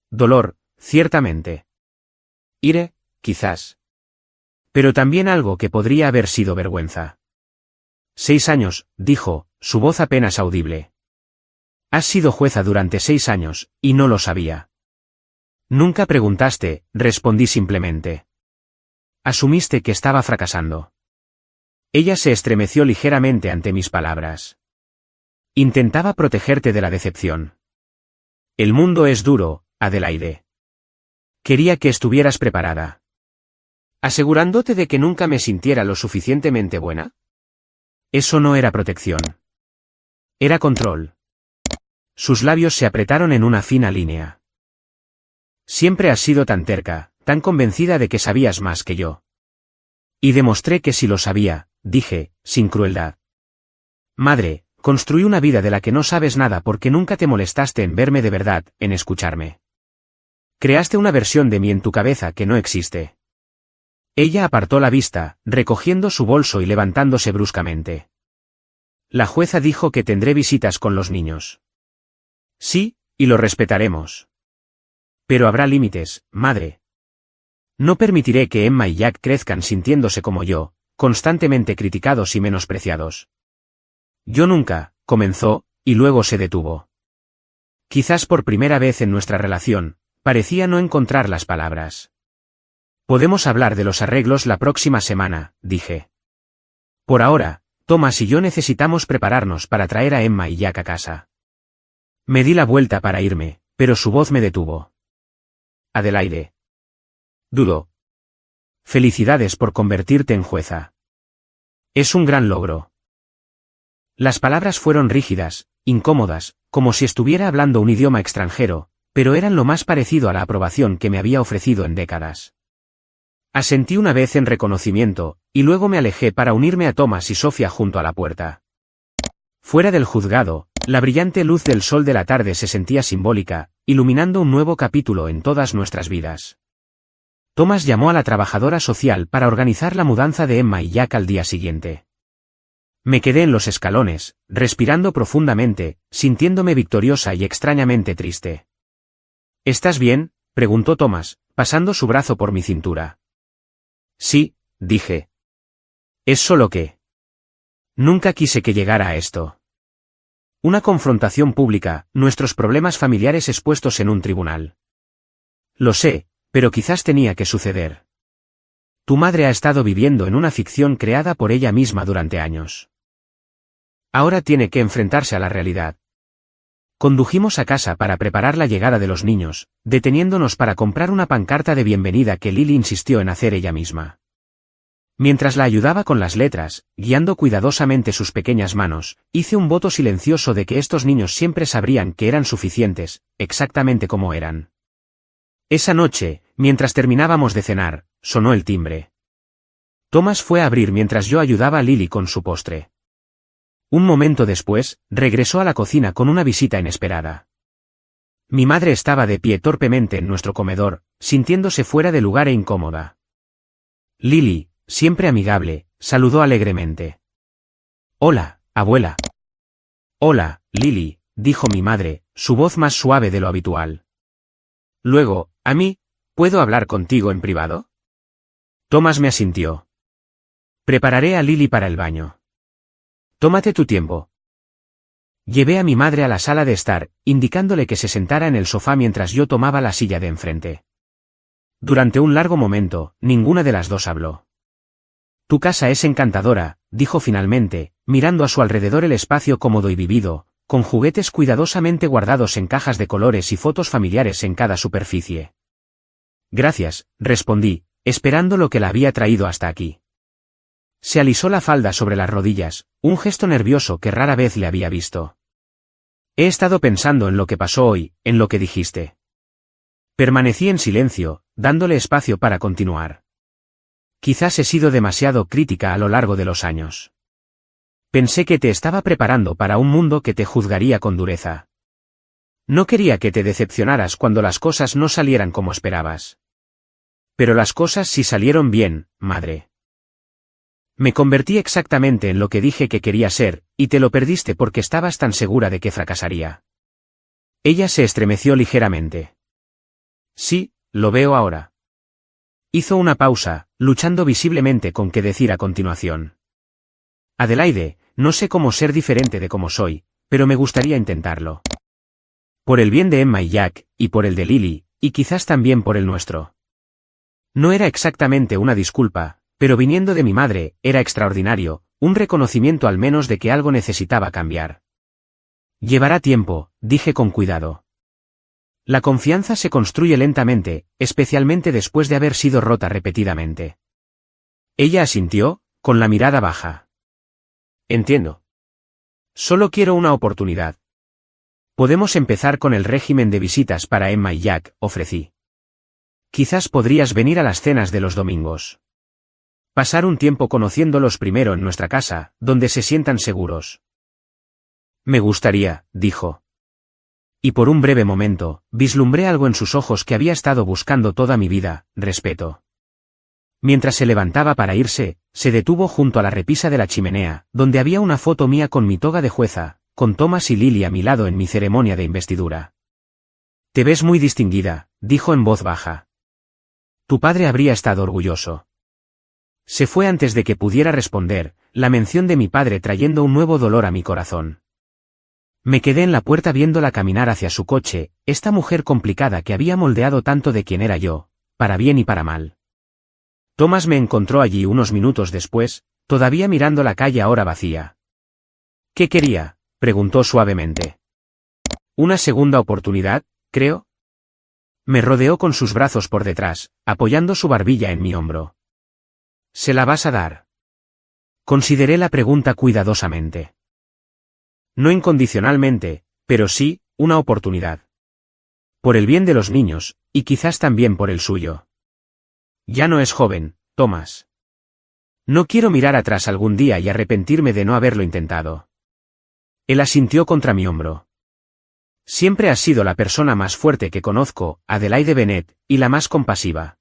Dolor, ciertamente. Ira, quizás. Pero también algo que podría haber sido vergüenza. 6 años, dijo, su voz apenas audible. Has sido jueza durante 6 años, y no lo sabía. Nunca preguntaste, respondí simplemente. Asumiste que estaba fracasando. Ella se estremeció ligeramente ante mis palabras. Intentaba protegerte de la decepción. El mundo es duro, Adelaide. Quería que estuvieras preparada. ¿Asegurándote de que nunca me sintiera lo suficientemente buena? Eso no era protección. Era control. Sus labios se apretaron en una fina línea. Siempre has sido tan terca, tan convencida de que sabías más que yo. Y demostré que sí lo sabía, dije, sin crueldad. Madre, construí una vida de la que no sabes nada porque nunca te molestaste en verme de verdad, en escucharme. Creaste una versión de mí en tu cabeza que no existe. Ella apartó la vista, recogiendo su bolso y levantándose bruscamente. La jueza dijo que tendré visitas con los niños. Sí, y lo respetaremos. Pero habrá límites, madre. No permitiré que Emma y Jack crezcan sintiéndose como yo, constantemente criticados y menospreciados. Yo nunca, comenzó, y luego se detuvo. Quizás por primera vez en nuestra relación, parecía no encontrar las palabras. Podemos hablar de los arreglos la próxima semana, dije. Por ahora, Thomas y yo necesitamos prepararnos para traer a Emma y Jack a casa. Me di la vuelta para irme, pero su voz me detuvo. Adelaide. Dudó. Felicidades por convertirte en jueza. Es un gran logro. Las palabras fueron rígidas, incómodas, como si estuviera hablando un idioma extranjero, pero eran lo más parecido a la aprobación que me había ofrecido en décadas. Asentí una vez en reconocimiento, y luego me alejé para unirme a Thomas y Sofía junto a la puerta. Fuera del juzgado, la brillante luz del sol de la tarde se sentía simbólica, iluminando un nuevo capítulo en todas nuestras vidas. Thomas llamó a la trabajadora social para organizar la mudanza de Emma y Jack al día siguiente. Me quedé en los escalones, respirando profundamente, sintiéndome victoriosa y extrañamente triste. ¿Estás bien?, preguntó Thomas, pasando su brazo por mi cintura. Sí, dije. Es solo que... Nunca quise que llegara a esto. Una confrontación pública, nuestros problemas familiares expuestos en un tribunal. Lo sé, pero quizás tenía que suceder. Tu madre ha estado viviendo en una ficción creada por ella misma durante años. Ahora tiene que enfrentarse a la realidad. Condujimos a casa para preparar la llegada de los niños, deteniéndonos para comprar una pancarta de bienvenida que Lily insistió en hacer ella misma. Mientras la ayudaba con las letras, guiando cuidadosamente sus pequeñas manos, hice un voto silencioso de que estos niños siempre sabrían que eran suficientes, exactamente como eran. Esa noche, mientras terminábamos de cenar, sonó el timbre. Thomas fue a abrir mientras yo ayudaba a Lily con su postre. Un momento después, regresó a la cocina con una visita inesperada. Mi madre estaba de pie torpemente en nuestro comedor, sintiéndose fuera de lugar e incómoda. Lily, siempre amigable, saludó alegremente. Hola, abuela. Hola, Lily, dijo mi madre, su voz más suave de lo habitual. Luego, a mí, ¿puedo hablar contigo en privado? Thomas me asintió. Prepararé a Lily para el baño. Tómate tu tiempo. Llevé a mi madre a la sala de estar, indicándole que se sentara en el sofá mientras yo tomaba la silla de enfrente. Durante un largo momento, ninguna de las dos habló. Tu casa es encantadora, dijo finalmente, mirando a su alrededor el espacio cómodo y vivido, con juguetes cuidadosamente guardados en cajas de colores y fotos familiares en cada superficie. Gracias, respondí, esperando lo que la había traído hasta aquí. Se alisó la falda sobre las rodillas, un gesto nervioso que rara vez le había visto. He estado pensando en lo que pasó hoy, en lo que dijiste. Permanecí en silencio, dándole espacio para continuar. Quizás he sido demasiado crítica a lo largo de los años. Pensé que te estaba preparando para un mundo que te juzgaría con dureza. No quería que te decepcionaras cuando las cosas no salieran como esperabas. Pero las cosas sí salieron bien, madre. Me convertí exactamente en lo que dije que quería ser, y te lo perdiste porque estabas tan segura de que fracasaría. Ella se estremeció ligeramente. Sí, lo veo ahora. Hizo una pausa, luchando visiblemente con qué decir a continuación. Adelaide, no sé cómo ser diferente de como soy, pero me gustaría intentarlo. Por el bien de Emma y Jack, y por el de Lily, y quizás también por el nuestro. No era exactamente una disculpa, pero viniendo de mi madre, era extraordinario, un reconocimiento al menos de que algo necesitaba cambiar. Llevará tiempo, dije con cuidado. La confianza se construye lentamente, especialmente después de haber sido rota repetidamente. Ella asintió, con la mirada baja. Entiendo. Solo quiero una oportunidad. Podemos empezar con el régimen de visitas para Emma y Jack, ofrecí. Quizás podrías venir a las cenas de los domingos. Pasar un tiempo conociéndolos primero en nuestra casa, donde se sientan seguros. Me gustaría, dijo. Y por un breve momento, vislumbré algo en sus ojos que había estado buscando toda mi vida, respeto. Mientras se levantaba para irse, se detuvo junto a la repisa de la chimenea, donde había una foto mía con mi toga de jueza, con Thomas y Lily a mi lado en mi ceremonia de investidura. Te ves muy distinguida, dijo en voz baja. Tu padre habría estado orgulloso. Se fue antes de que pudiera responder, la mención de mi padre trayendo un nuevo dolor a mi corazón. Me quedé en la puerta viéndola caminar hacia su coche, esta mujer complicada que había moldeado tanto de quien era yo, para bien y para mal. Thomas me encontró allí unos minutos después, todavía mirando la calle ahora vacía. ¿Qué quería?, preguntó suavemente. Una segunda oportunidad, creo. Me rodeó con sus brazos por detrás, apoyando su barbilla en mi hombro. ¿Se la vas a dar? Consideré la pregunta cuidadosamente. No incondicionalmente, pero sí, una oportunidad. Por el bien de los niños, y quizás también por el suyo. Ya no es joven, Thomas. No quiero mirar atrás algún día y arrepentirme de no haberlo intentado. Él asintió contra mi hombro. Siempre has sido la persona más fuerte que conozco, Adelaide Bennett, y la más compasiva.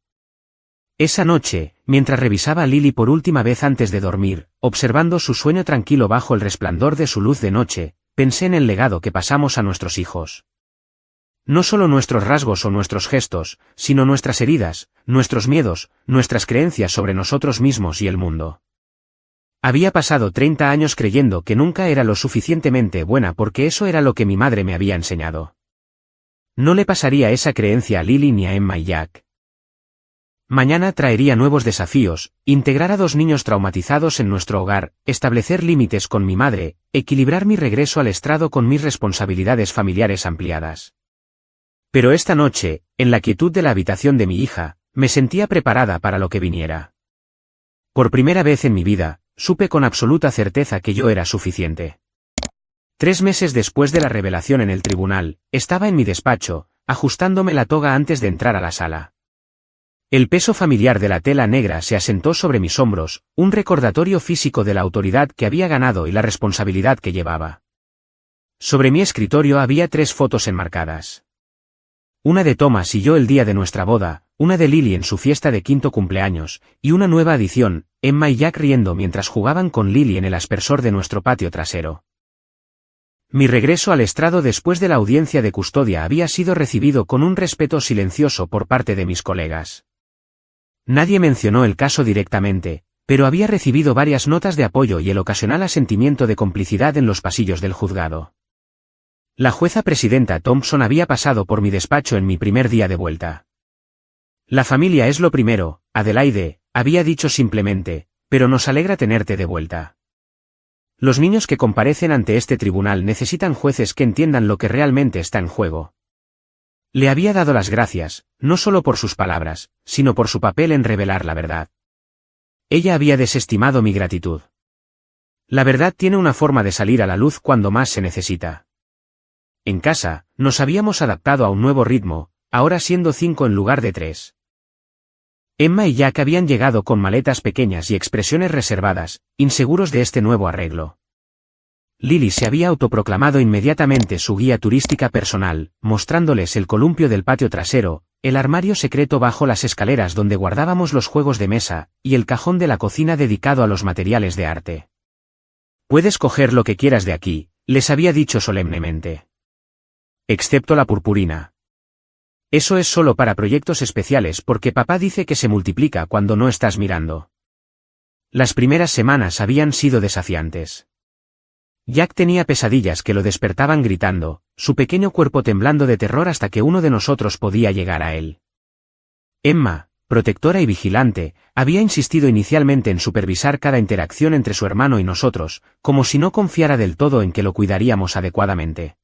Esa noche, mientras revisaba a Lily por última vez antes de dormir, observando su sueño tranquilo bajo el resplandor de su luz de noche, pensé en el legado que pasamos a nuestros hijos. No solo nuestros rasgos o nuestros gestos, sino nuestras heridas, nuestros miedos, nuestras creencias sobre nosotros mismos y el mundo. Había pasado 30 años creyendo que nunca era lo suficientemente buena porque eso era lo que mi madre me había enseñado. No le pasaría esa creencia a Lily ni a Emma y Jack. Mañana traería nuevos desafíos, integrar a 2 niños traumatizados en nuestro hogar, establecer límites con mi madre, equilibrar mi regreso al estrado con mis responsabilidades familiares ampliadas. Pero esta noche, en la quietud de la habitación de mi hija, me sentía preparada para lo que viniera. Por primera vez en mi vida, supe con absoluta certeza que yo era suficiente. 3 meses después de la revelación en el tribunal, estaba en mi despacho, ajustándome la toga antes de entrar a la sala. El peso familiar de la tela negra se asentó sobre mis hombros, un recordatorio físico de la autoridad que había ganado y la responsabilidad que llevaba. Sobre mi escritorio había 3 fotos enmarcadas. Una de Thomas y yo el día de nuestra boda, una de Lily en su fiesta de 5º cumpleaños, y una nueva adición, Emma y Jack riendo mientras jugaban con Lily en el aspersor de nuestro patio trasero. Mi regreso al estrado después de la audiencia de custodia había sido recibido con un respeto silencioso por parte de mis colegas. Nadie mencionó el caso directamente, pero había recibido varias notas de apoyo y el ocasional asentimiento de complicidad en los pasillos del juzgado. La jueza presidenta Thompson había pasado por mi despacho en mi primer día de vuelta. La familia es lo primero, Adelaide, había dicho simplemente, pero nos alegra tenerte de vuelta. Los niños que comparecen ante este tribunal necesitan jueces que entiendan lo que realmente está en juego. Le había dado las gracias, no solo por sus palabras, sino por su papel en revelar la verdad. Ella había desestimado mi gratitud. La verdad tiene una forma de salir a la luz cuando más se necesita. En casa, nos habíamos adaptado a un nuevo ritmo, ahora siendo 5 en lugar de 3. Emma y Jack habían llegado con maletas pequeñas y expresiones reservadas, inseguros de este nuevo arreglo. Lily se había autoproclamado inmediatamente su guía turística personal, mostrándoles el columpio del patio trasero, el armario secreto bajo las escaleras donde guardábamos los juegos de mesa, y el cajón de la cocina dedicado a los materiales de arte. Puedes coger lo que quieras de aquí, les había dicho solemnemente. Excepto la purpurina. Eso es solo para proyectos especiales porque papá dice que se multiplica cuando no estás mirando. Las primeras semanas habían sido desafiantes. Jack tenía pesadillas que lo despertaban gritando, su pequeño cuerpo temblando de terror hasta que uno de nosotros podía llegar a él. Emma, protectora y vigilante, había insistido inicialmente en supervisar cada interacción entre su hermano y nosotros, como si no confiara del todo en que lo cuidaríamos adecuadamente.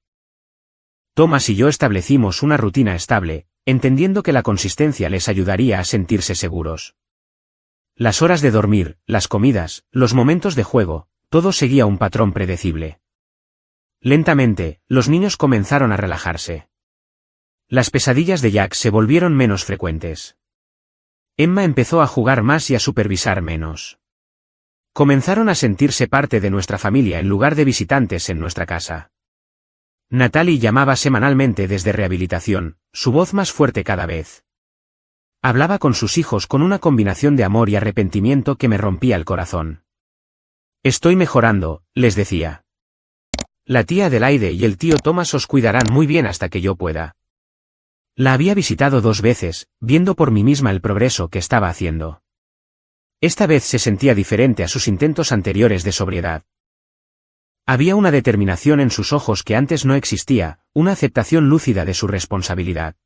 Thomas y yo establecimos una rutina estable, entendiendo que la consistencia les ayudaría a sentirse seguros. Las horas de dormir, las comidas, los momentos de juego, todo seguía un patrón predecible. Lentamente, los niños comenzaron a relajarse. Las pesadillas de Jack se volvieron menos frecuentes. Emma empezó a jugar más y a supervisar menos. Comenzaron a sentirse parte de nuestra familia en lugar de visitantes en nuestra casa. Natalie llamaba semanalmente desde rehabilitación, su voz más fuerte cada vez. Hablaba con sus hijos con una combinación de amor y arrepentimiento que me rompía el corazón. Estoy mejorando, les decía. La tía Adelaide y el tío Thomas os cuidarán muy bien hasta que yo pueda. La había visitado 2 veces, viendo por mí misma el progreso que estaba haciendo. Esta vez se sentía diferente a sus intentos anteriores de sobriedad. Había una determinación en sus ojos que antes no existía, una aceptación lúcida de su responsabilidad.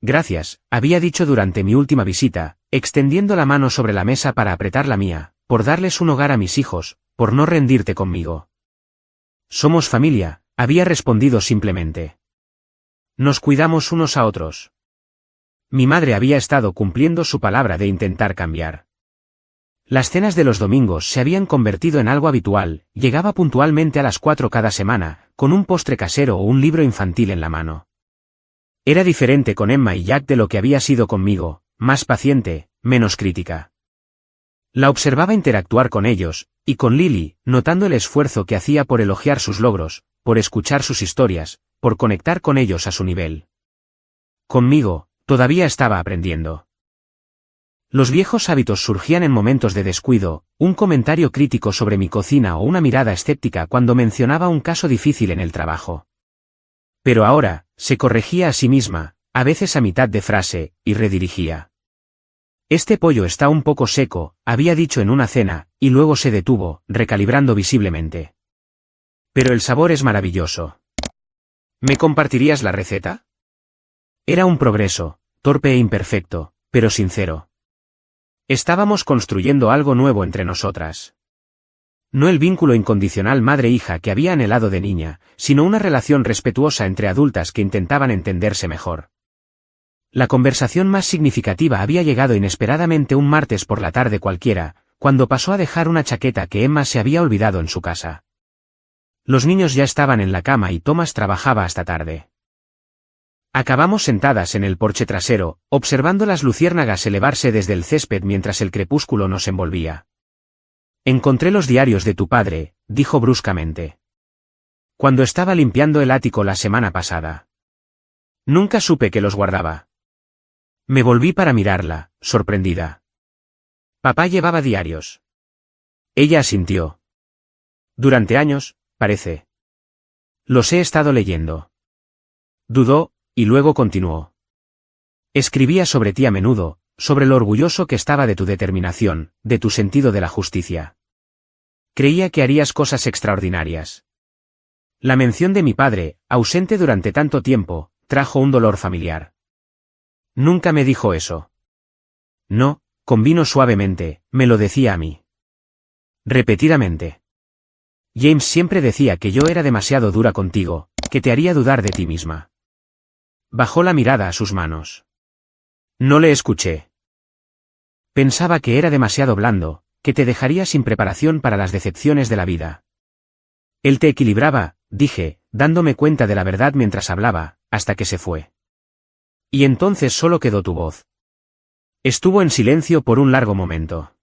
Gracias, había dicho durante mi última visita, extendiendo la mano sobre la mesa para apretar la mía, por darles un hogar a mis hijos, por no rendirte conmigo. Somos familia, había respondido simplemente. Nos cuidamos unos a otros. Mi madre había estado cumpliendo su palabra de intentar cambiar. Las cenas de los domingos se habían convertido en algo habitual, llegaba puntualmente a las 4 cada semana, con un postre casero o un libro infantil en la mano. Era diferente con Emma y Jack de lo que había sido conmigo, más paciente, menos crítica. La observaba interactuar con ellos, y con Lily, notando el esfuerzo que hacía por elogiar sus logros, por escuchar sus historias, por conectar con ellos a su nivel. Conmigo, todavía estaba aprendiendo. Los viejos hábitos surgían en momentos de descuido, un comentario crítico sobre mi cocina o una mirada escéptica cuando mencionaba un caso difícil en el trabajo. Pero ahora, se corregía a sí misma, a veces a mitad de frase, y redirigía. Este pollo está un poco seco, había dicho en una cena, y luego se detuvo, recalibrando visiblemente. Pero el sabor es maravilloso. ¿Me compartirías la receta? Era un progreso, torpe e imperfecto, pero sincero. Estábamos construyendo algo nuevo entre nosotras. No el vínculo incondicional madre-hija que había anhelado de niña, sino una relación respetuosa entre adultas que intentaban entenderse mejor. La conversación más significativa había llegado inesperadamente un martes por la tarde cualquiera, cuando pasó a dejar una chaqueta que Emma se había olvidado en su casa. Los niños ya estaban en la cama y Thomas trabajaba hasta tarde. Acabamos sentadas en el porche trasero, observando las luciérnagas elevarse desde el césped mientras el crepúsculo nos envolvía. Encontré los diarios de tu padre, dijo bruscamente. Cuando estaba limpiando el ático la semana pasada. Nunca supe que los guardaba. Me volví para mirarla, sorprendida. Papá llevaba diarios. Ella asintió. Durante años, parece. Los he estado leyendo. Dudó, y luego continuó. Escribía sobre ti a menudo, sobre lo orgulloso que estaba de tu determinación, de tu sentido de la justicia. Creía que harías cosas extraordinarias. La mención de mi padre, ausente durante tanto tiempo, trajo un dolor familiar. Nunca me dijo eso. No, convino suavemente, me lo decía a mí. Repetidamente. James siempre decía que yo era demasiado dura contigo, que te haría dudar de ti misma. Bajó la mirada a sus manos. No le escuché. Pensaba que era demasiado blando, que te dejaría sin preparación para las decepciones de la vida. Él te equilibraba, dije, dándome cuenta de la verdad mientras hablaba, hasta que se fue. Y entonces solo quedó tu voz. Estuvo en silencio por un largo momento.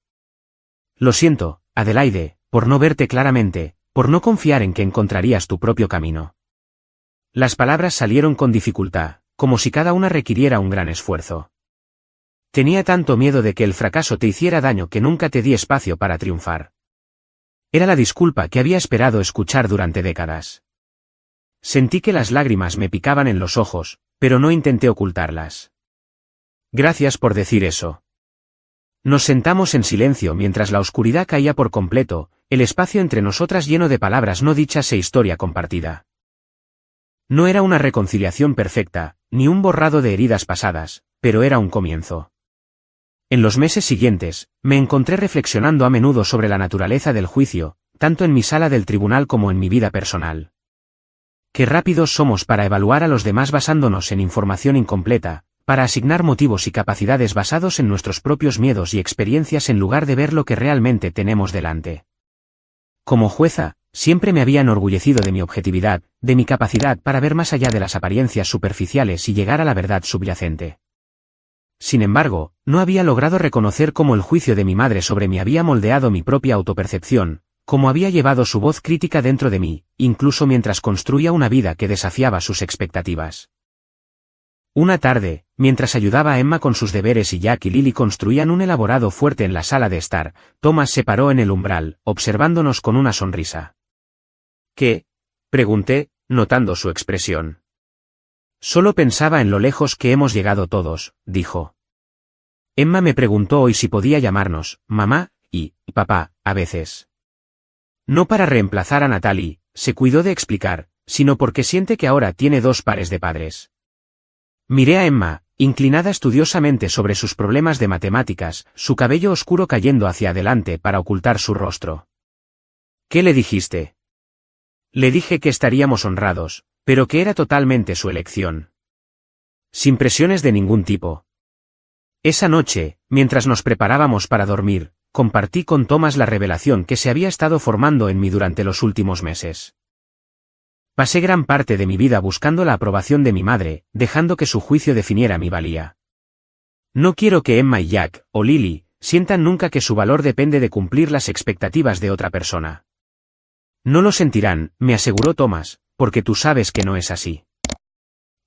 Lo siento, Adelaide, por no verte claramente, por no confiar en que encontrarías tu propio camino. Las palabras salieron con dificultad, como si cada una requiriera un gran esfuerzo. Tenía tanto miedo de que el fracaso te hiciera daño que nunca te di espacio para triunfar. Era la disculpa que había esperado escuchar durante décadas. Sentí que las lágrimas me picaban en los ojos, pero no intenté ocultarlas. Gracias por decir eso. Nos sentamos en silencio mientras la oscuridad caía por completo, el espacio entre nosotras lleno de palabras no dichas e historia compartida. No era una reconciliación perfecta, ni un borrado de heridas pasadas, pero era un comienzo. En los meses siguientes, me encontré reflexionando a menudo sobre la naturaleza del juicio, tanto en mi sala del tribunal como en mi vida personal. Qué rápidos somos para evaluar a los demás basándonos en información incompleta, para asignar motivos y capacidades basados en nuestros propios miedos y experiencias en lugar de ver lo que realmente tenemos delante. Como jueza, siempre me había enorgullecido de mi objetividad, de mi capacidad para ver más allá de las apariencias superficiales y llegar a la verdad subyacente. Sin embargo, no había logrado reconocer cómo el juicio de mi madre sobre mí había moldeado mi propia autopercepción, cómo había llevado su voz crítica dentro de mí, incluso mientras construía una vida que desafiaba sus expectativas. Una tarde, mientras ayudaba a Emma con sus deberes y Jack y Lily construían un elaborado fuerte en la sala de estar, Thomas se paró en el umbral, observándonos con una sonrisa. ¿Qué? Pregunté, notando su expresión. Solo pensaba en lo lejos que hemos llegado todos, dijo. Emma me preguntó hoy si podía llamarnos mamá y papá, a veces. No para reemplazar a Natalie, se cuidó de explicar, sino porque siente que ahora tiene dos pares de padres. Miré a Emma, inclinada estudiosamente sobre sus problemas de matemáticas, su cabello oscuro cayendo hacia adelante para ocultar su rostro. ¿Qué le dijiste? Le dije que estaríamos honrados, pero que era totalmente su elección. Sin presiones de ningún tipo. Esa noche, mientras nos preparábamos para dormir, compartí con Thomas la revelación que se había estado formando en mí durante los últimos meses. Pasé gran parte de mi vida buscando la aprobación de mi madre, dejando que su juicio definiera mi valía. No quiero que Emma y Jack, o Lily, sientan nunca que su valor depende de cumplir las expectativas de otra persona. No lo sentirán, me aseguró Thomas, porque tú sabes que no es así.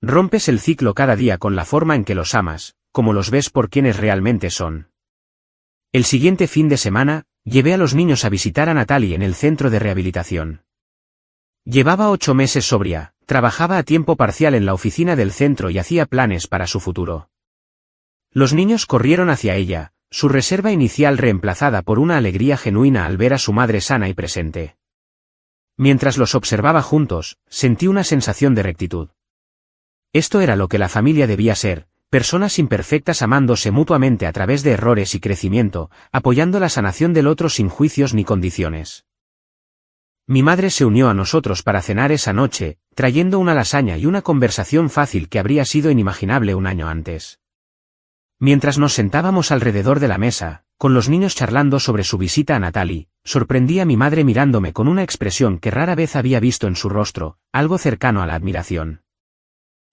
Rompes el ciclo cada día con la forma en que los amas, como los ves por quienes realmente son. El siguiente fin de semana, llevé a los niños a visitar a Natalie en el centro de rehabilitación. Llevaba 8 meses sobria, trabajaba a tiempo parcial en la oficina del centro y hacía planes para su futuro. Los niños corrieron hacia ella, su reserva inicial reemplazada por una alegría genuina al ver a su madre sana y presente. Mientras los observaba juntos, sentí una sensación de rectitud. Esto era lo que la familia debía ser, personas imperfectas amándose mutuamente a través de errores y crecimiento, apoyando la sanación del otro sin juicios ni condiciones. Mi madre se unió a nosotros para cenar esa noche, trayendo una lasaña y una conversación fácil que habría sido inimaginable un año antes. Mientras nos sentábamos alrededor de la mesa, con los niños charlando sobre su visita a Natalie, sorprendí a mi madre mirándome con una expresión que rara vez había visto en su rostro, algo cercano a la admiración.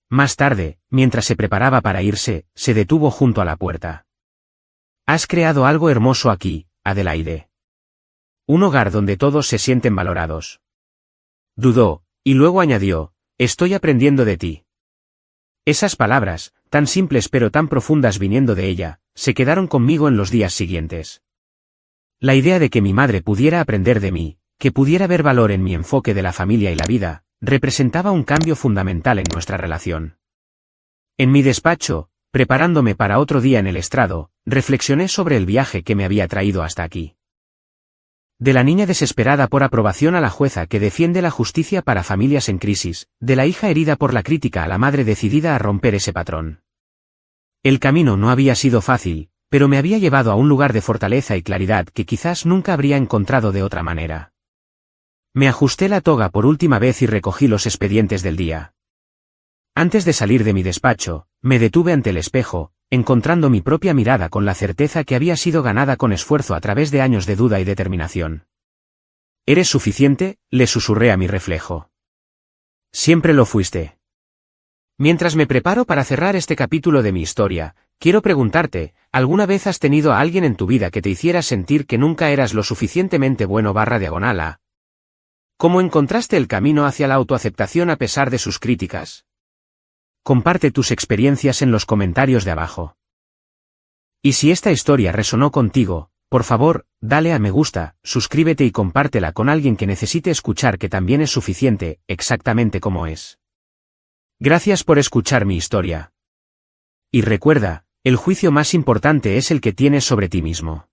Más tarde, mientras se preparaba para irse, se detuvo junto a la puerta. Has creado algo hermoso aquí, Adelaide. Un hogar donde todos se sienten valorados. Dudó, y luego añadió, estoy aprendiendo de ti. Esas palabras, tan simples pero tan profundas viniendo de ella, se quedaron conmigo en los días siguientes. La idea de que mi madre pudiera aprender de mí, que pudiera ver valor en mi enfoque de la familia y la vida, representaba un cambio fundamental en nuestra relación. En mi despacho, preparándome para otro día en el estrado, reflexioné sobre el viaje que me había traído hasta aquí. De la niña desesperada por aprobación a la jueza que defiende la justicia para familias en crisis, de la hija herida por la crítica a la madre decidida a romper ese patrón. El camino no había sido fácil, pero me había llevado a un lugar de fortaleza y claridad que quizás nunca habría encontrado de otra manera. Me ajusté la toga por última vez y recogí los expedientes del día. Antes de salir de mi despacho, me detuve ante el espejo, encontrando mi propia mirada con la certeza que había sido ganada con esfuerzo a través de años de duda y determinación. «¿Eres suficiente?», le susurré a mi reflejo. «Siempre lo fuiste». Mientras me preparo para cerrar este capítulo de mi historia, quiero preguntarte, ¿alguna vez has tenido a alguien en tu vida que te hiciera sentir que nunca eras lo suficientemente bueno /? ¿Cómo encontraste el camino hacia la autoaceptación a pesar de sus críticas? Comparte tus experiencias en los comentarios de abajo. Y si esta historia resonó contigo, por favor, dale a me gusta, suscríbete y compártela con alguien que necesite escuchar que también es suficiente, exactamente como es. Gracias por escuchar mi historia. Y recuerda, el juicio más importante es el que tienes sobre ti mismo.